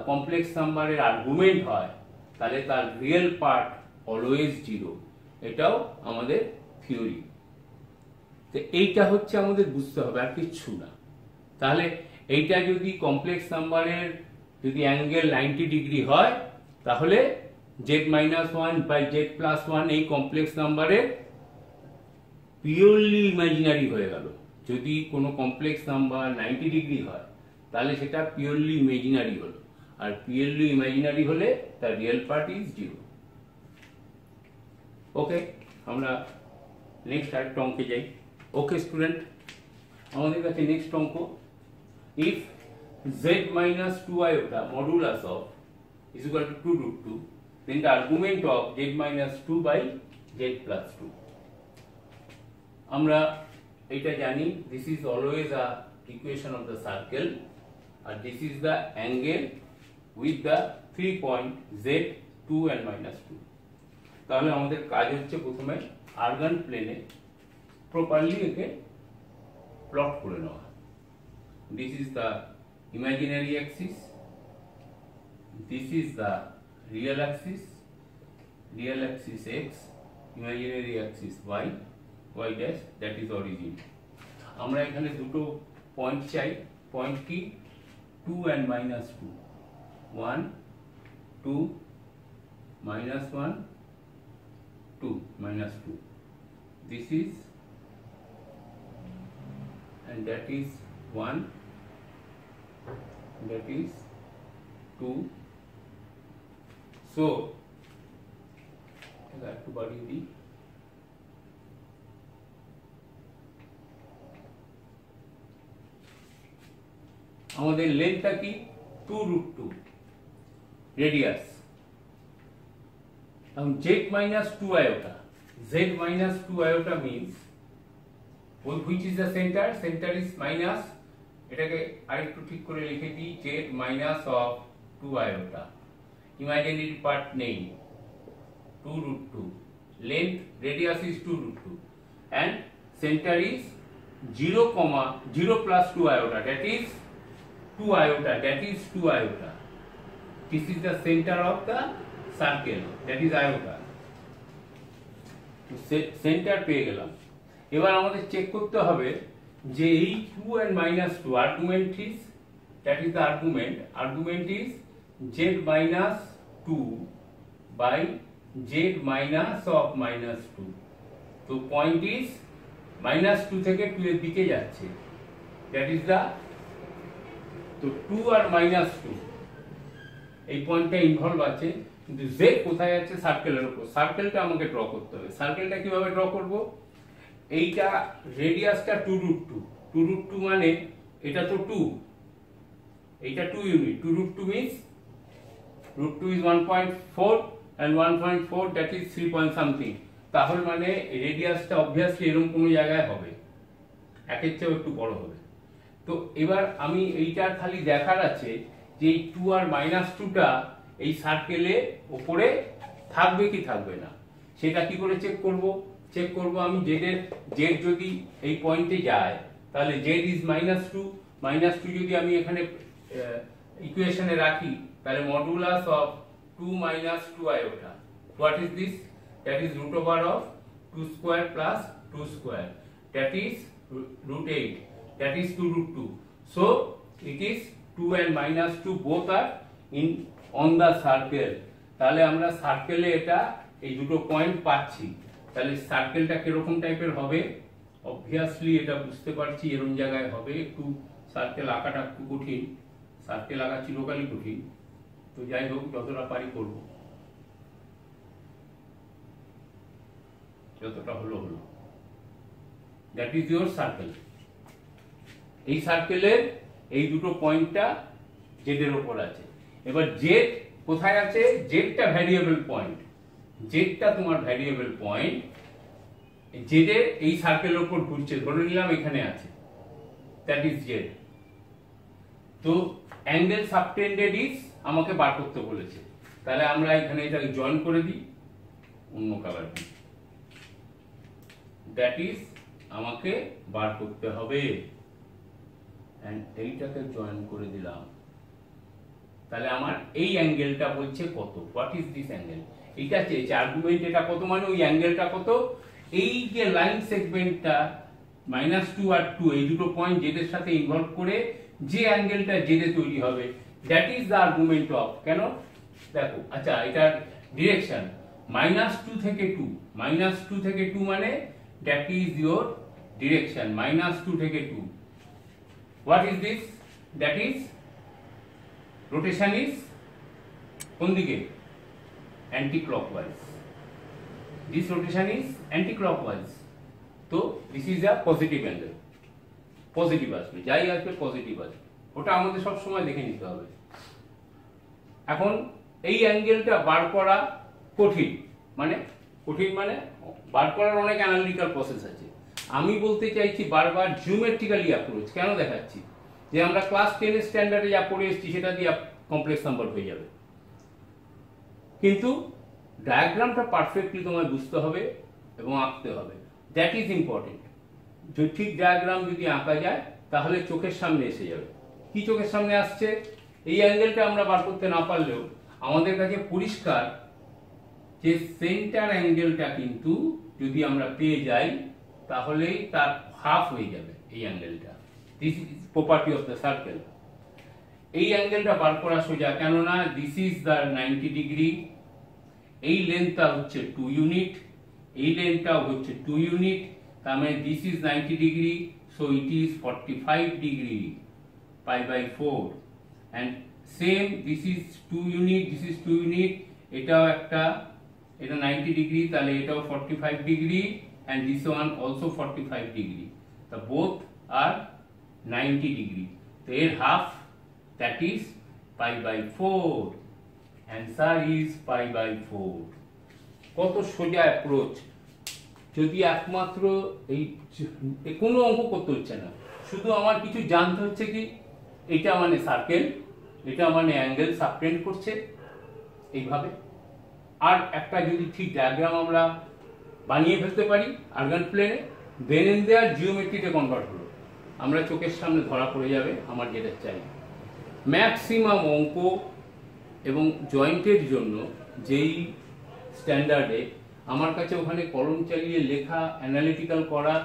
কমপ্লেক্স নাম্বারের আর্গুমেন্ট হয়, তাহলে তার রিয়েল পার্ট অলওয়েজ 0, এটাও আমাদের থিওরি। তো এইটা হচ্ছে আমাদের বুঝতে হবে, আর কিচ্ছু না। তাহলে এইটা যদি কমপ্লেক্স নাম্বারের যদি অ্যাঙ্গেল 90 ডিগ্রি হয়, তাহলে z-1 বাই z+1 এই কমপ্লেক্স নাম্বারের পিওরলি ইমাজিনারি হয়ে গেল। যদি কোনো কমপ্লেক্স নাম্বার 90 ডিগ্রি হয়, তাহলে সেটা পিওরলি ইমাজিনারি হলো, আর পিওরলি ইমাজিনারি হলে তার রিয়েল পার্ট ইজ 0। ওকে, আমরা নেক্সট আরেকটা অঙ্কে যাই। ওকে স্টুডেন্ট, আমাদের কাছে নেক্সট অঙ্ক, if z-2 iota modulus of is equal to 2√2, then the argument of z-2 by z+2. আমরা এটা জানি, this is always a equation of the circle, and this is the angle with the 3 point z, 2 and -2. তাহলে আমাদের কাজ হচ্ছে প্রথমে argon প্লেনে properly একে প্লট করে নেওয়া। This is the imaginary axis, this is the real axis x, imaginary axis y dash, that is origin। আমরা এখানে দুটো পয়েন্ট চাই, পয়েন্ট কি? 2 and -2, 1 2 -1 2 -2, this is and that is 1, that is 2। so একটু বাড়িয়ে দিই, আমাদের লেন্থটা কি? 2√2, রেডিয়াস। এখন z-2 iota, z-2 iota means which is the center? Center is minus, এটাকে আরেকটু ঠিক করে লিখে দিই, z-2 iota, imaginary part নেই, 2√2, length, radius is 2√2, and center is 0, 0 plus 2 iota, that is 2 iota, that is 2 iota. This is the center of the circle, that is iota. Centre পেয়ে গেলাম। এবার আমাদের চেক করতে হবে যে এই 2 and -2 argument is, that is the argument is z-2 by z-2। তো point is -2 থেকে 2 এর দিকে যাচ্ছে, that is the, তো 2 আর -2 এই পয়েন্টটা ইনভলভ আছে, কিন্তু z কোথায় আছে? সার্কেলের উপর। সার্কেলটা আমাকে ড্র করতে হবে। সার্কেলটা কিভাবে ড্র করব? এইটা রেডিয়াসটা 2√2 মানে এটা তো 2, এইটা 2 unit, 2 root 2 means root 2 is 1.4 and 1.4 that is 3 point something, তাহলে মানে রেডিয়াসটা অবভিয়াসলি এরকম কোনো জায়গায় হবে, একের চেয়েও একটু বড় হবে। তো এবার আমি এইটার খালি দেখার আছে যে এই 2 আর -2টা এই সার্কেলে উপরে থাকবে কি থাকবে না, সেটা কি করে চেক করব? চেক করব আমি জেড যদি এই পয়েন্টে যায় তাহলে জেড ইজ -2, -2 যদি আমি এখানে ইকুয়েশনে রাখি তাহলে modulus of 2 - 2 iota, what is this? That is root over of 2 square plus 2 square, that is root 8, that is 2 root 2. So it is 2 and -2 both are in on the circle. তাহলে আমরা সার্কেলে এটা এই দুটো পয়েন্ট পাচ্ছি। তাহলে সার্কেলটা কিরকম টাইপের হবে? অবভিয়াসলি এটা বুঝতে পারছি এরকম জায়গায় হবে। একটু সার্কেল আঁকাটা একটু কঠিন, সার্কেল আঁকা চিরকালই কঠিন, তো যাই হোক যতটা পারি করব, যতটা হলো। That is your circle. এই সার্কেলের এই দুটো পয়েন্টটা জেডের ওপর আছে। এবার জেড কোথায় আছে? জেডটা ভ্যারিয়েবল পয়েন্ট, জেডটা তোমার ভ্যারিয়েবল পয়েন্ট, জেডের এই সার্কেলের উপর ঘুরছে, ধরে নিলাম এখানে আছে, দ্যাট ইজ জেড। তো অ্যাঙ্গেল সাবটেন্ডেড ইজ আমাকে বার করতে বলেছে, তাহলে আমরা এখানে এটাকে জয়েন করে দিই অন্য কালার দিয়ে, দ্যাট ইজ আমাকে বার করতে হবে, এন্ড এইটাকে জয়েন করে দিলাম। তাহলে আমার এই অ্যাঙ্গেলটা বলছে কত, হোয়াট ইজ দিস অ্যাঙ্গেল, এটা চেয়েছে আর্গুমেন্ট, এটা কত মানে ওই অ্যাঙ্গেলটা কত। এই যে লাইন সেগমেন্টটা -2 আর 2 এই দুটো পয়েন্ট জেডের সাথে ইনভলভ করে যে অ্যাঙ্গেলটা জেডে তৈরি হবে, that is the argument of. কেন দেখো, আচ্ছা এটার ডিরেকশন -2 থেকে 2, -2 থেকে 2 মানে দ্যাট ইজ ইওর ডিরেকশন, -2 থেকে 2। What is this? That is rotation is কোন দিকে? Anti clockwise. This rotation is anti clockwise, তো this is a positive angle, positive আসবে, যাই আসবে পজিটিভ আসবে, ওটা আমাদের সব সময় দেখে নিতে হবে। এখন এই অ্যাঙ্গেলটা বার করা কঠিন, মানে বার করার অনেক অ্যানালিটিক্যাল প্রসেস আছে। আমি বলতে চাইছি বারবার জিওমেট্রিক্যালি অ্যাপ্রোচ কেন দেখাচ্ছি, যে আমরা ক্লাস 10 এর স্ট্যান্ডার্ডে যা পড়ে এসেছি সেটা দিয়ে কমপ্লেক্স নাম্বার হয়ে যাবে, কিন্তু ডায়াগ্রামটা পারফেক্টলি তোমায় বুঝতে হবে এবং আঁকতে হবে, দ্যাট ইজ ইম্পর্টেন্ট। যদি ঠিক ডায়াগ্রাম যদি আঁকা যায় তাহলে চোখের সামনে এসে যাবে। কি চোখের সামনে আসছে? এই অ্যাঙ্গেলটা আমরা বার করতে না পারলেও আমাদের কাছে পরিষ্কার যে সেন্টার অ্যাঙ্গেলটা কিন্তু যদি আমরা পেয়ে যাই তাহলেই তার হাফ হয়ে যাবে এই অ্যাঙ্গেলটা। This is property of the circle. এই অ্যাঙ্গেলটা বার করা সোজা, কেননা দিস ইজ দ্য 90 ডিগ্রি, এই লেন্থটা হচ্ছে 2 ইউনিট, এই লেন্থটাও হচ্ছে 2 ইউনিট, তার মানে this is 90 degree, so it is 45 degree π/4, and same this is 2 unit, this is 2 unit, এটাও একটা, এটা 90 ডিগ্রি, তাহলে এটাও 45 degree, and this one also 45 degree, so both are 90 degree, তো এর half, that is π/4, answer is π/4। কত সোজা approach, যদি একমাত্র এই কোনো অঙ্ক করতে হচ্ছে না, শুধু আমার কিছু জানতে হচ্ছে কি এটা মানে সার্কেল, এটা মানে অ্যাঙ্গেল সাবটেন্ড করছে এইভাবে, আর একটা যদি ঠিক ডায়াগ্রাম আমরা বানিয়ে ফেলতে পারি আর্গান প্লেনে, দেন এন্ড দেয়ার জিওমেট্রিতে কনভার্ট হলো, আমরা চোখের সামনে ধরা পড়ে যাবে আমার যেটা চাই। ম্যাক্সিমাম অঙ্ক এবং জয়েন্টের জন্য যেই স্ট্যান্ডার্ডে আমার কাছে ওখানে কলম চালিয়ে লেখা, অ্যানালিটিক্যাল করা,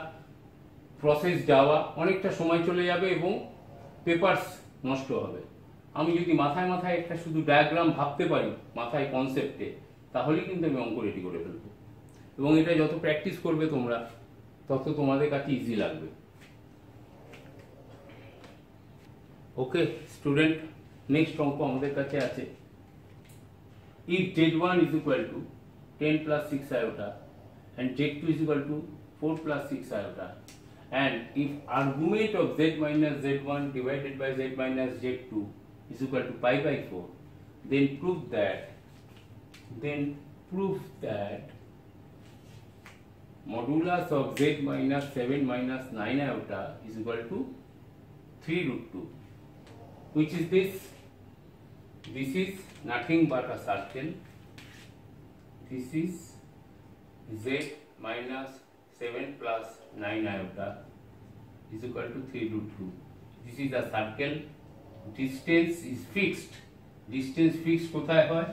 প্রসেস যাওয়া, অনেকটা সময় চলে যাবে এবং পেপারস নষ্ট হবে। আমি যদি মাথায় মাথায় একটা শুধু ডায়াগ্রাম ভাবতে পারি মাথায় কনসেপ্টে, তাহলেই কিন্তু আমি অঙ্ক রেডি করে ফেলবো, এবং এটা যত প্র্যাকটিস করবে তোমরা তত তোমাদের কাছে ইজি লাগবে। ওকে স্টুডেন্ট, নেক্সট অঙ্ক আমাদের কাছে আছে, if z1 is equal to 10 plus 6 iota and z2 is equal to 4 plus 6 iota, and if argument of z minus z1 divided by z minus z2 is equal to pi by 4, then prove that modulus of z minus 7 minus 9 iota is equal to 3 root 2, which is this. This is nothing but a circle. This is z minus 7 plus 9 iota is equal to 3 root 2. This is a circle. Distance is fixed. Distance fixed কোথায় হয়?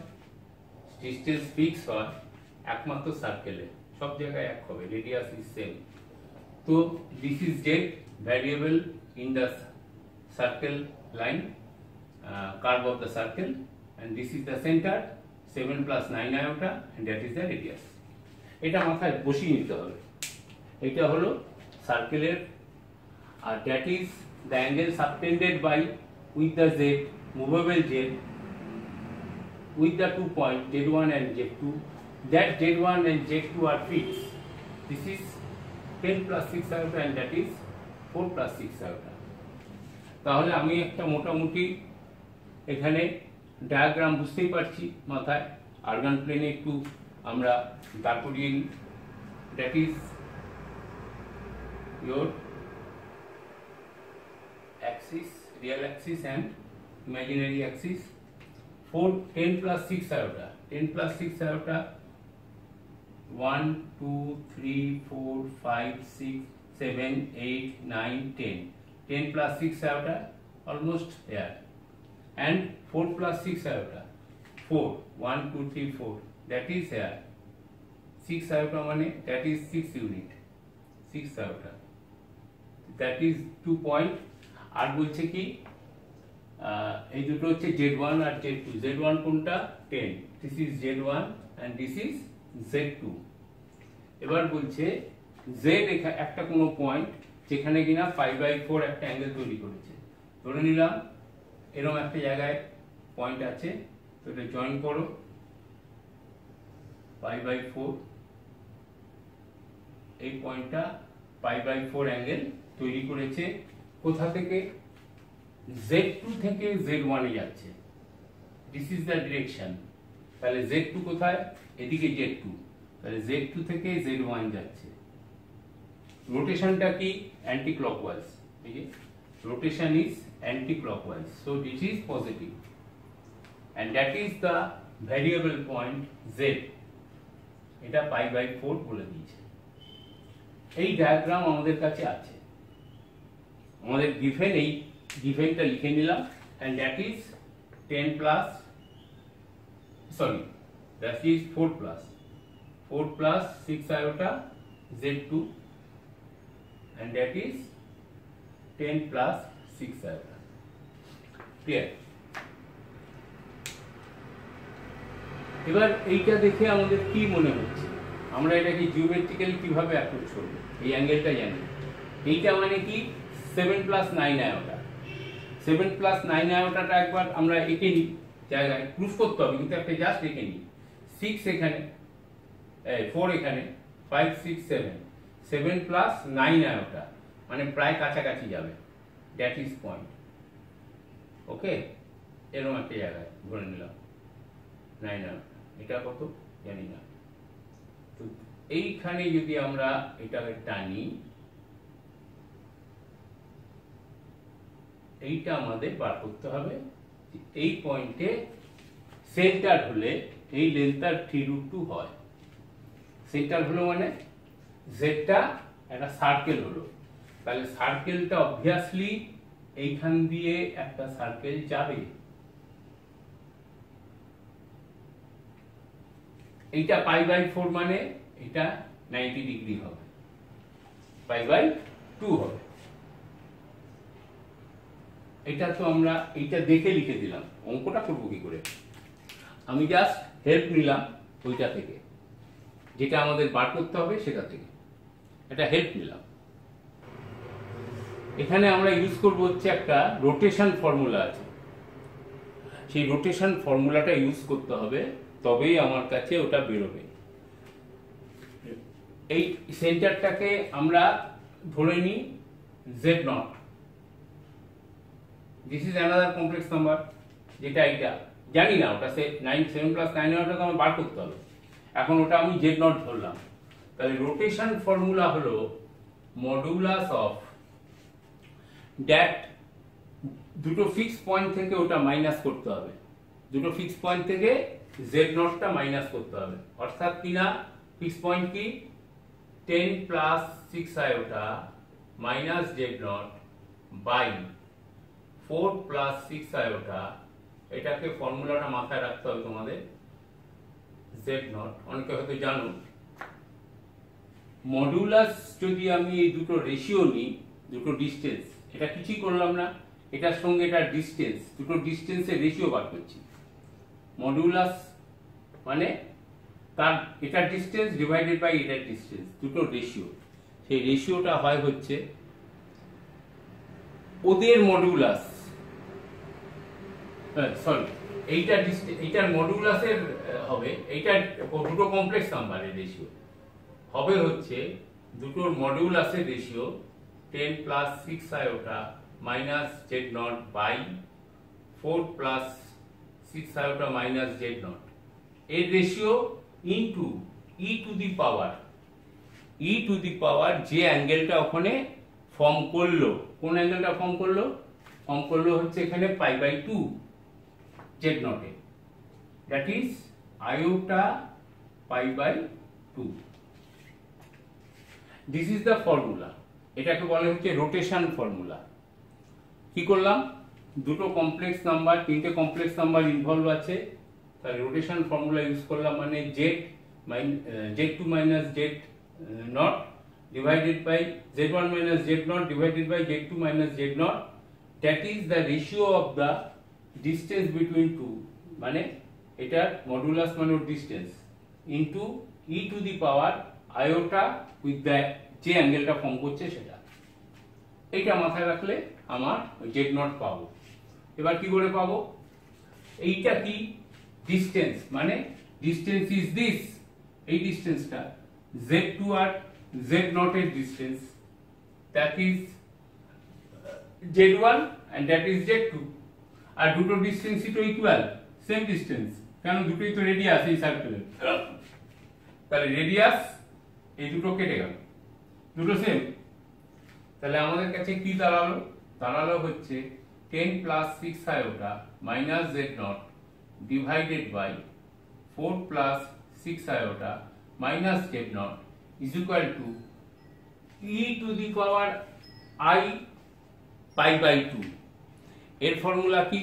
Distance fixed হয় একমাত্র সার্কেলে, সব জায়গায় এক হবে, radius is same. So this is z variable in the circle line, curve of the circle, and this is the center 7 plus 9 iota, and that is the radius. এটা মাথায় বসিয়ে নিতে হবে। এটা হলো সার্কেলের, আর that is the angle subtended by with the z, movable z, with the 2 points z1 and z2. That z1 and z2 are fixed. This is 10 plus 6 iota, and that is 4 plus 6 iota. তাহলে আমি একটা মোটামুটি এখানে diagram বুঝতেই পারছি মাথায়। Argon প্লেনে একটু আমরা দাগ করিয়ে নিই। That is your axis, real axis and imaginary axis. 10 plus 6 iota, 10 plus 6 iota, 1 2 3 4 5 6 7 8 9 10, 10 plus 6 iota almost here, and 4 plus 6 iota, 4 1 2 3 4, that is here. 6 iota মানে that is 6 unit, 6 iota, that is 2 point. আর বলছে কি এই দুটো হচ্ছে z1 আর z2, z1 কোনটা 10, this is z1 and this is z2. এবার বলছে z একটা কোনো পয়েন্ট যেখানে কিনা pi by 4 একটা অ্যাঙ্গেল তৈরি করেছে, ধরে নিলাম এরকম একটা জায়গায় পয়েন্ট আছে, তো এটা জয়েন করো, pi by 4, এই পয়েন্টটা pi by 4 অ্যাঙ্গেল তৈরি করেছে। কোথা থেকে? z2 থেকে z1 এ যাচ্ছে, দিস ইজ দ্য ডিরেকশন। তাহলে z2 কোথায়? এদিকে z2, তাহলে z2 থেকে z1 যাচ্ছে। রোটেশনটা কি? অ্যান্টি ক্লকওয়াইজ, এই যে rotation is anti clockwise, so this is positive, and that is the variable point z, এটা pi by 4 বলে দিয়েছে। এই ডায়াগ্রাম আমাদের কাছে আছে, আমাদের গিভেন, এই গিভেনটা লিখে নিলাম, and that is 10 plus, sorry, that is 4 plus 6 iota z2, and that is 10 plus 6 iota. Clear? এবার এইটা দেখে আমাদের কি মনে হচ্ছে, আমরা এটাকে জিওমেট্রিক্যালি কিভাবে অ্যাপ্রোচ করব? এই অ্যাঙ্গেলটা জানি, এইটা মানে কি 7 plus 9 iota, 7 plus 9 iota একবার আমরা এঁকে নিই, জায়গায় প্রুফ করতে হবে কিন্তু একটা জাস্ট এঁকে নিই। 6 এখানে, 4 এখানে, 5 6 7, 7 plus 9 iota মানে প্রায় কাছাকাছি যাবে, দ্যাট ইজ পয়েন্ট। ওকে, এরকম একটা জায়গায় ধরে নিলাম 9 iota, এটা কত জানি না, তো এইখানে যদি আমরা এটাকে টানি, এইটা আমাদের বার করতে হবে। এই পয়েন্টে সেন্টার হলে এই লেন্থটা 3√2 হয়, সেন্টার হলো মানে জেডটা একটা সার্কেল হলো, তাহলে সার্কেলটা অবভিয়াসলি এইখান দিয়ে একটা সার্কেল যাবে, এইটা pi by 4 মানে এটা 90 ডিগ্রি হবে, pi by 2 হবে। এটা তো আমরা এইটা দেখে লিখে দিলাম, অঙ্কটা করবো কি করে? আমি জাস্ট হেল্প নিলাম ওইটা থেকে, যেটা আমাদের বার করতে হবে সেটা থেকে এটা হেল্প নিলাম। এখানে আমরা ইউজ করব হচ্ছে একটা রোটেশন ফর্মুলা আছে, সেই রোটেশন ফর্মুলাটা ইউজ করতে হবে, তবেই আমার কাছে ওটা বেরোবে। এই সেন্টারটাকে আমরা ধরে নিই z0, this is another complex number, যেটা এটা জানি না, ওটা 7 প্লাস 9 ওটা তো আমার বার করতে হবে। এখন ওটা আমি জেড নট ধরলাম, তাহলে রোটেশন ফর্মুলা হলো মডুলাস অফ দ্যাট, দুটো ফিক্স পয়েন্ট থেকে ওটা মাইনাস করতে হবে, দুটো ফিক্স পয়েন্ট থেকে জেড নটটা মাইনাস করতে হবে। অর্থাৎ কিনা ফিক্স পয়েন্ট কি 10 plus 6 iota minus Z naught by 4 plus 6 iota, এটাকে ফর্মুলাটা মাথায় রাখতে হবে তোমাদের। জেড নট অনেকে হয়তো জানো, মডুলাস যদি আমি এই দুটো রেশিও নিই, দুটো ডিস্টেন্স, এটা কিছুই করলাম না, এটার সঙ্গে এটার ডিস্টেন্স, দুটো ডিস্টেন্সের রেশিও বার করছি। মডুলাস মানে তার এটার ডিস্টেন্স ডিভাইডেড বাই এটার ডিস্টেন্স, দুটো রেশিও, সেই রেশিওটা হয় হচ্ছে ওদের মডুলাস, সরি এইটার মডুলাসের হবে, এইটার দুটো কমপ্লেক্স নাম্বারের রেশিও হবে হচ্ছে দুটোর মডুলাসের ratio 10 plus 6 iota minus Z naught by 4 plus 6 iota minus Z naught, এর ratio into E to the power যে অ্যাঙ্গেলটা ওখানে ফর্ম করলো, কোন অ্যাঙ্গেলটা ফর্ম করলো হচ্ছে এখানে পাই বাই 2 জেড নটে, that is iota pi by 2। This is the formula, এটাকে বলা হচ্ছে রোটেশন ফর্মুলা। কি করলাম, দুটো কমপ্লেক্স নাম্বার, তিনটে কমপ্লেক্স নাম্বার ইনভলভ আছে, তাহলে রোটেশন ফর্মুলা ইউজ করলাম, মানে z2 minus z naught divided by z1 minus z naught divided by z2 minus z naught, that is the ratio of the distance between two, মানে এটার modulus মানে distance into E to the power iota with the যে অ্যাঙ্গেলটা form করছে সেটা। এইটা মাথায় রাখলে আমার জেড নট পাবো। এবার কি করে পাবো, এইটা কি ডিস্টেন্স, মানে ডিস্টেন্স ইজ দিস, এই ডিস্টেন্সটা z2 আর z0 এর distance, that is z1 and that is z2, আর দুটো ডিস্টেন্সই তো ইকুয়াল, সেম ডিস্টেন্স, কেন দুটোই তো রেডিয়াস এই সার্কেলের, তাহলে রেডিয়াস এই দুটো কেটে গেল, দুটো সেম, তাহলে আমাদের কাছে কি দাঁড়ালো হচ্ছে 10 plus 6 iota minus Z naught divided by 4 plus 6 iota minus Z naught is equal to E to the power I pi by 2। এর ফর্মুলা কি,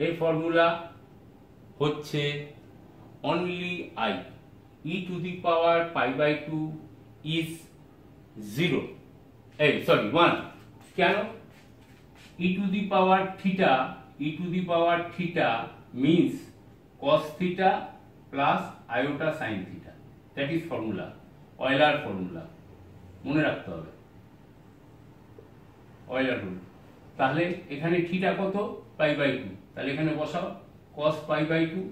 এর ফর্মুলা হচ্ছে only I, E to the power pi by 2 is 0, এই sorry 1, কেন, E to the power theta means cos theta plus iota sin theta, that is formula, Euler formula, মনে রাখতে হবে Euler rule। তাহলে এখানে থিটা কত, পাই by 2, তাহলে এখানে বসাও cos pi by 2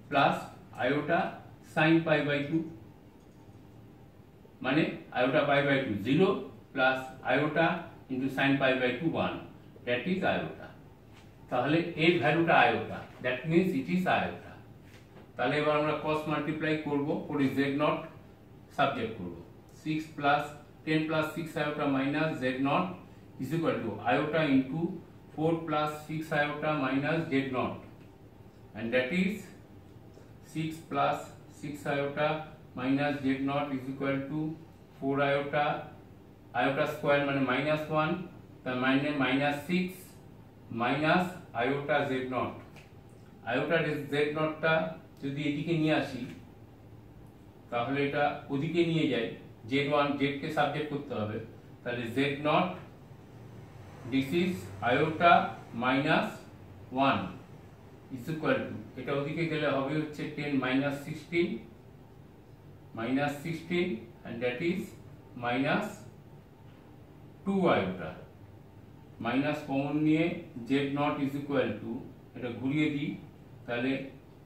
plus iota sin pi by 2, মানে iota pi by 2 0 plus iota into sin pi by 2 1, that is iota. তাহলে এর ভ্যালুটা iota, that means it is iota. তাহলে এবার আমরা cos মাল্টিপ্লাই করব, করে z0 সাবজেক্ট করব, 6 plus 10 plus 6 iota minus z0 is equal to iota into 4 plus 6 iota minus z0, and that is 6 plus 6 iota minus z0 is equal to 4 iota square মানে minus 1, তার মানে minus 6 minus iota z0, iota z0 টা যদি এদিকে নিয়ে আসি তাহলে এটা ওদিকে নিয়ে যায়, z1 z কে সাবজেক্ট করতে হবে, তাহলে z0 this is iota minus 1 is equal to, এটা ওদিকে গেলে হবে হচ্ছে 10 minus 16 and that is minus 2 iota, minus common নিয়ে z0 is equal to, এটা ঘুরিয়ে দিই তাহলে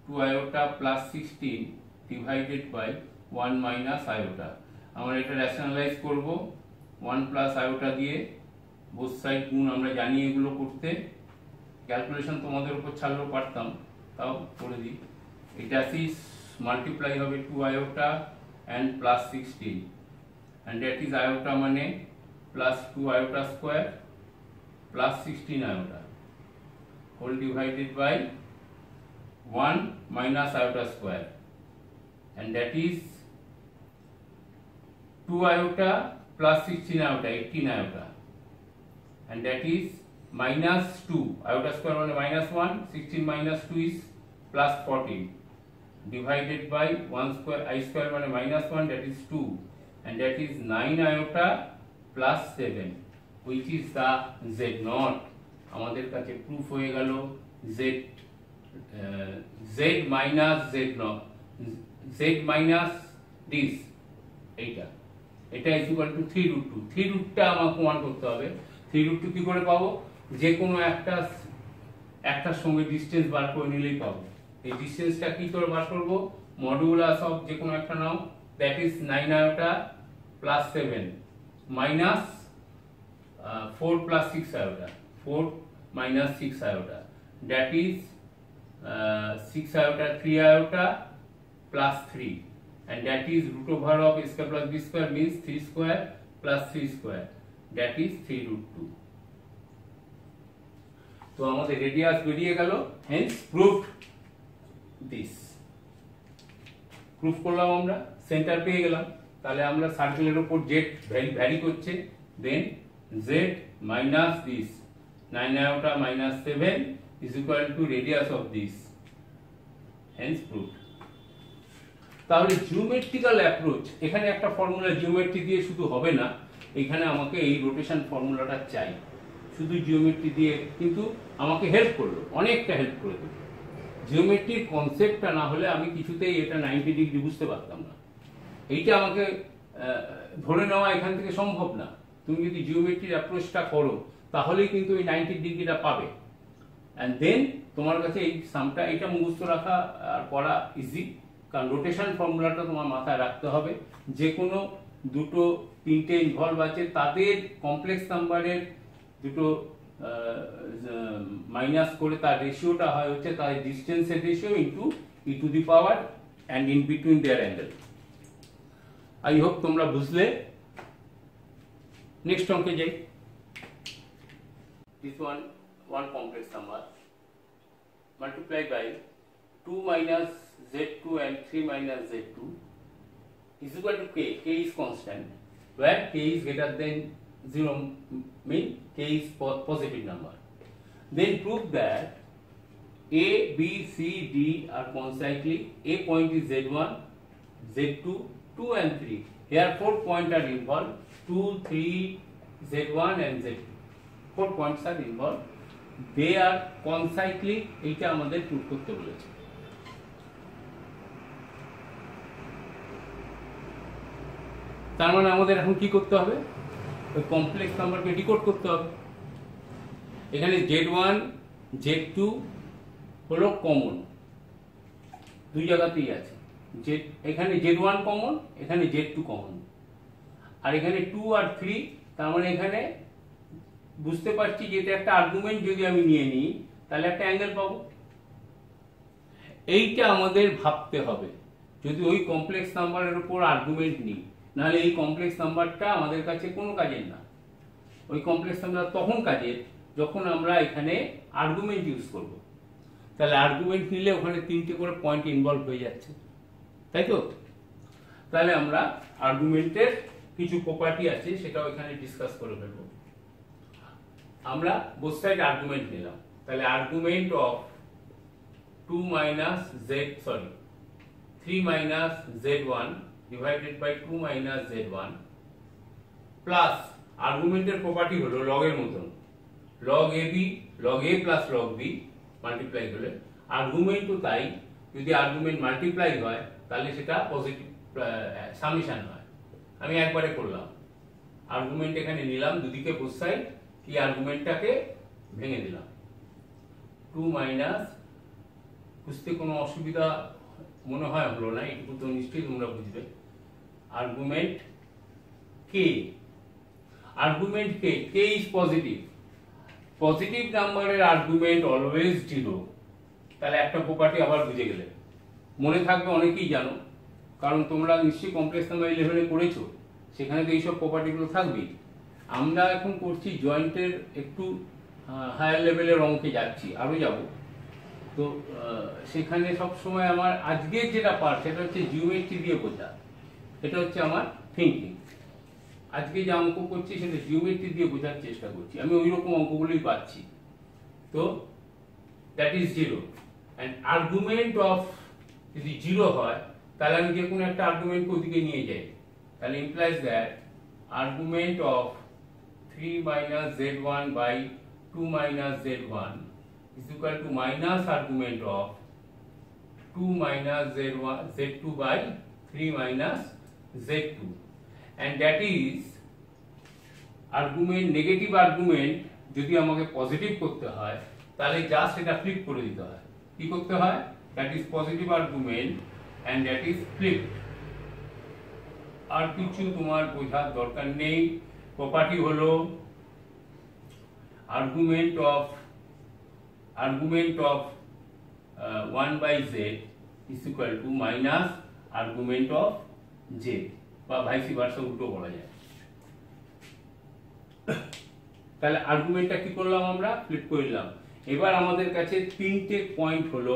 2 iota plus 16 divided by 1 minus iota। আমরা এটা রেশনালাইজ করব 1 plus iota দিয়ে, বোথ সাইড গুণ আমরা জানি এগুলো করতে, ক্যালকুলেশন তোমাদের উপর ছাড়লেও পারতাম, তাও করে দিই। এটা is মাল্টিপ্লাই হবে 2 iota and plus 16 and that is iota মানে plus 2 iota square plus 16 iota whole divided by 1 minus iota square and that is 2 iota plus 16 iota 18 iota and that is minus 2 iota square মানে minus 1 16 minus 2 is plus 14 divided by 1 square I square মানে minus 1 that is 2 and that is 9 iota plus 7 which is the z naught. আমাদের কাছে proof হয়ে গেল z minus z naught z minus this এটা is equal to 3 root 2 3 রুটটা আমাকে প্রমাণ করতে হবে। 3 root 2 কি করে পাবো? যে কোনো একটার সঙ্গে ডিসটেন্স বার করে নিলেই পাবো। এই ডিসটেন্সটা কি করে বার করব? মডুলাস অফ যে কোনো একটা নাও, that is 9 iota plus 7 minus 4 plus 6 iota 4 minus 6 iota that is 6 iota 3 iota plus 3 and that is root over of a square plus b square means 3 square plus 3 square that is 3 root 2. তো আমাদের radius বেরিয়ে গেল, hence proved this. Proof করলাম আমরা, centre পেয়ে গেলাম। তাহলে আমরা সার্কেলের উপর জেড ভ্যারি করছে, then Z minus this 9 iota minus 7 is equal to radius of this, hence proved. তাহলে জিওমেট্রিক্যাল অ্যাপ্রোচ, এখানে একটা ফর্মুলা জিওমেট্রি দিয়ে শুধু হবে না, এখানে আমাকে এই রোটেশন ফর্মুলাটা চাই। শুধু জিওমেট্রি দিয়ে কিন্তু আমাকে হেল্প করলো, অনেকটা হেল্প করে দিল। জিওমেট্রির কনসেপ্টটা না হলে আমি কিছুতেই এটা 90 ডিগ্রি বুঝতে পারতাম না। এইটা আমাকে ধরে নেওয়া এখান থেকে সম্ভব না। তুমি যদি জিওমেট্রির অ্যাপ্রোচটা করো তাহলেই কিন্তু এই 90 ডিগ্রিটা পাবে। অ্যান্ড দেন তোমার কাছে এই সামটা এটা মুখস্থ রাখা আর করা ইজি, কারণ রোটেশন ফর্মুলাটা তোমার মাথায় রাখতে হবে। যে কোনো দুটো তিনটে ইনভলভ আছে, তাদের কমপ্লেক্স নাম্বারের দুটো মাইনাস করে তার রেশিওটা হয় হচ্ছে তার ডিস্টেন্সের ratio into E to the power and in between their angle. I hope তোমরা বুঝলে। নেক্সট অঙ্কে যাই। This one complex number multiplied by 2 minus z2 and 3 minus z2 is equal to k. K is constant where k is greater than 0 mean k is positive number. Then prove that a, b, c, d are concyclic. A point is z1, z2, 2 and 3. Here 4 points are involved, 2, 3, z1 and z2. 4 points are involved. They are concyclic. এইটা আমাদের proof করতে বলেছে। তার মানে আমাদের এখন কি করতে হবে? ওই কমপ্লেক্স নাম্বারকে ডিকোড করতে হবে। এখানে z1 z2 হলো কমন, দুই জায়গাতেই আছে। এখানে z1 কমন, এখানে z2 কমন, আর এখানে 2 আর 3। তার মানে এখানে বুঝতে পারছি যে এটা একটা আর্গুমেন্ট যদি আমি নিয়ে নিই তাহলে একটা অ্যাঙ্গেল পাবো। এইটা আমাদের ভাবতে হবে যদি ওই কমপ্লেক্স নাম্বারের উপর আর্গুমেন্ট নিই, নাহলে এই কমপ্লেক্স নাম্বারটা আমাদের কাছে কোনো কাজের না। ওই কমপ্লেক্স নাম্বার তখন কাজের যখন আমরা এখানে আর্গুমেন্ট ইউজ করব। তাহলে আর্গুমেন্ট নিলে ওখানে 3টে করে পয়েন্ট ইনভলভ হয়ে যাচ্ছে, তাই তো? তাহলে আমরা আর্গুমেন্টের কিছু প্রপার্টি আছে সেটাও এখানে ডিসকাস করে ফেলবো। আমরা বোথ সাইড আর্গুমেন্ট নিলাম, তাহলে argument of 3 minus z1 divided by 2 minus z1 plus আর্গুমেন্টের প্রপার্টি হলো লগের মতন, log ab log a plus log b multiply হলে আর্গুমেন্টও তাই, যদি আর্গুমেন্ট মাল্টিপ্লাই হয় তাহলে সেটা পজিটিভ সামেশন হয়। আমি একবারে করলাম, আর্গুমেন্ট এখানে নিলাম দুদিকে বোথ সাইড, কি আর্গুমেন্টটাকে ভেঙে দিলাম। 2 মাইনাস, বুঝতে কোনো অসুবিধা মনে হয় হলো না, এটুকু তো নিশ্চয়ই তোমরা বুঝবে। Argument K, argument K, K is positive, positive নাম্বারের আর্গুমেন্ট অলওয়েজ 0, তাহলে একটা প্রপার্টি আবার বুঝে গেলে, মনে থাকবে অনেকেই জানো, কারণ তোমরা নিশ্চয়ই কমপ্লেক্স নাম্বার 11-এ করেছো, সেখানে তো এইসব প্রপার্টিগুলো থাকবেই। আমরা এখন করছি জয়েন্টের একটু হায়ার লেভেলের অঙ্কে যাচ্ছি, আরও যাব। তো সেখানে সবসময় আমার আজকের যেটা পার্ট সেটা হচ্ছে জিওমেট্রি দিয়ে বোঝা, এটা হচ্ছে আমার থিঙ্কিং। আজকে যে অঙ্ক করছি সেটা জিওমেট্রি দিয়ে বোঝার চেষ্টা করছি, আমি ওই রকম অঙ্কগুলোই পাচ্ছি। তো that is 0, and argument of যদি 0 হয় তাহলে আমি যে কোনো একটা আর্গুমেন্টকে ওদিকে নিয়ে যাই, তাহলে implies that argument of 3 minus z1 by 2 minus z1 is equal to minus argument of 2 minus z2 by 3 minus z2, and that is argument, negative argument যদি আমাকে পজিটিভ করতে হয় তাহলে জাস্ট এটা ফ্লিপ করে দিতে হয়। কি করতে হয়? That is positive argument and that is flipped। আর কিছু তোমার বোঝার দরকার নেই। প্রপার্টি হলো argument of 1 by z is equal to minus argument of z, বা ভাইসি ভার্সা, উল্টো বলা যায়। তাহলে আর্গুমেন্টটা কি করলাম? আমরা ফ্লিপ করলাম। এবার আমাদের কাছে তিনটে পয়েন্ট হলো,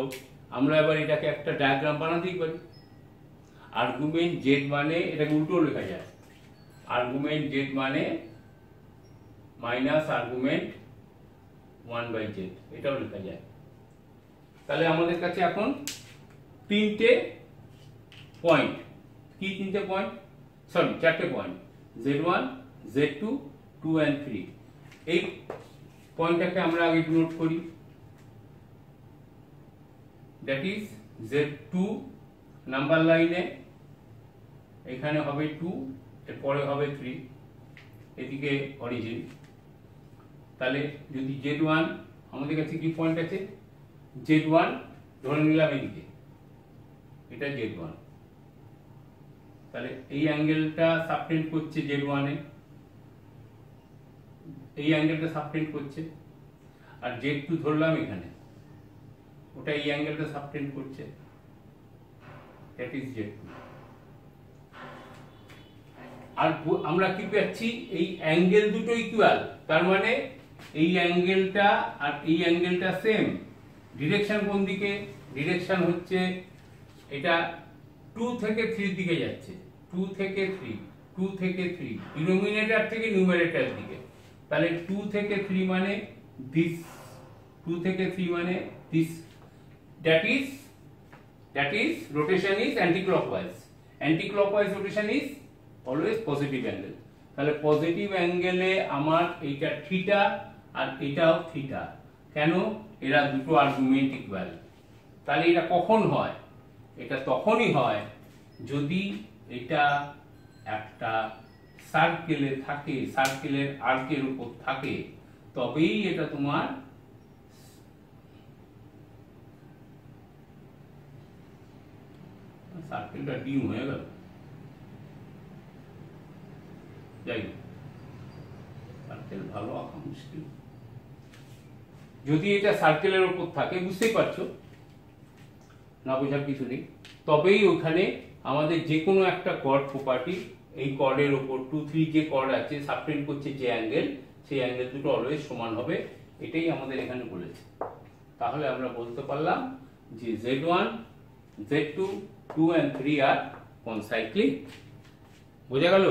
আমরা এবার এটাকে একটা ডায়াগ্রাম বানাতেই পারি। আর্গুমেন্ট z মানে, এটাকে উল্টো লেখা যায়, আর্গুমেন্ট z মানে মাইনাস আর্গুমেন্ট 1 by z, এটাও লেখা যায়। তাহলে আমাদের কাছে এখন তিনটে পয়েন্ট, কি তিনটে পয়েন্ট? সরি, চারটে পয়েন্ট, z1, z2, 2 and 3। এই পয়েন্টটাকে আমরা আগে নোট করি। দ্যাট ইজ z2 নাম্বার লাইনে, এখানে হবে 2, এরপরে হবে 3, এদিকে অরিজিন। তাহলে যদি z1, আমাদের কাছে কি পয়েন্ট আছে? z1 ধরে নিলাম এদিকে, এটা z1, তাহলে এই অ্যাঙ্গেলটা সাবটেন্ড করছে z1 এ, এই অ্যাঙ্গেলটা সাবটেন্ড করছে। আর z2 ধরলাম এখানে, ওটা এই অ্যাঙ্গেলটা সাবটেন্ড করছে, দ্যাট ইজ z2। আর আমরা কি পাচ্ছি? এই অ্যাঙ্গেল দুটো ইকুয়াল, তার মানে এই অ্যাঙ্গেলটা আর এই অ্যাঙ্গেলটা সেম। ডিরেকশন কোন দিকে? ডিরেকশন হচ্ছে এটা 2 থেকে 3 দিকে যাচ্ছে, 2 থেকে 3, 2 থেকে 3, ডিনোমিনেটর থেকে নিউমারেটর দিকে। তাহলে 2 থেকে 3 মানে দিস, 2 থেকে 3 মানে this, that is rotation is anti clockwise. Anti clockwise rotation is always positive angle. তাহলে পজিটিভ অ্যাঙ্গেলে আমার এইটা থিটা আর এটাও থিটা। কেন? এরা দুটো আর্গুমেন্ট ইকুয়াল। তাহলে এটা কখন হয়? এটা তখনই হয় যদি এটা একটা সার্কেলে থাকে, সার্কেলের আর্কের উপর থাকে, তবেই এটা তোমার সার্কেলটা ডিম হয়ে গেল। যাই হোক, সার্কেল ভালো আঁকা মুশকিল। যদি এটা সার্কেলের উপর থাকে, বুঝতেই পারছো, না বোঝার কিছু নেই, তবেই ওখানে আমাদের যে কোনো একটা কর্ড প্রপার্টি, এই কর্ডের উপর 2, 3 যে কর্ড আছে সাবটেন্ড করছে যে অ্যাঙ্গেল, সেই অ্যাঙ্গেল দুটো অলওয়েজ সমান হবে, এটাই আমাদের এখানে বলেছে। তাহলে আমরা বলতে পারলাম যে z1, z2, 2 and 3 আর কনসাইক্লিক। বোঝা গেল?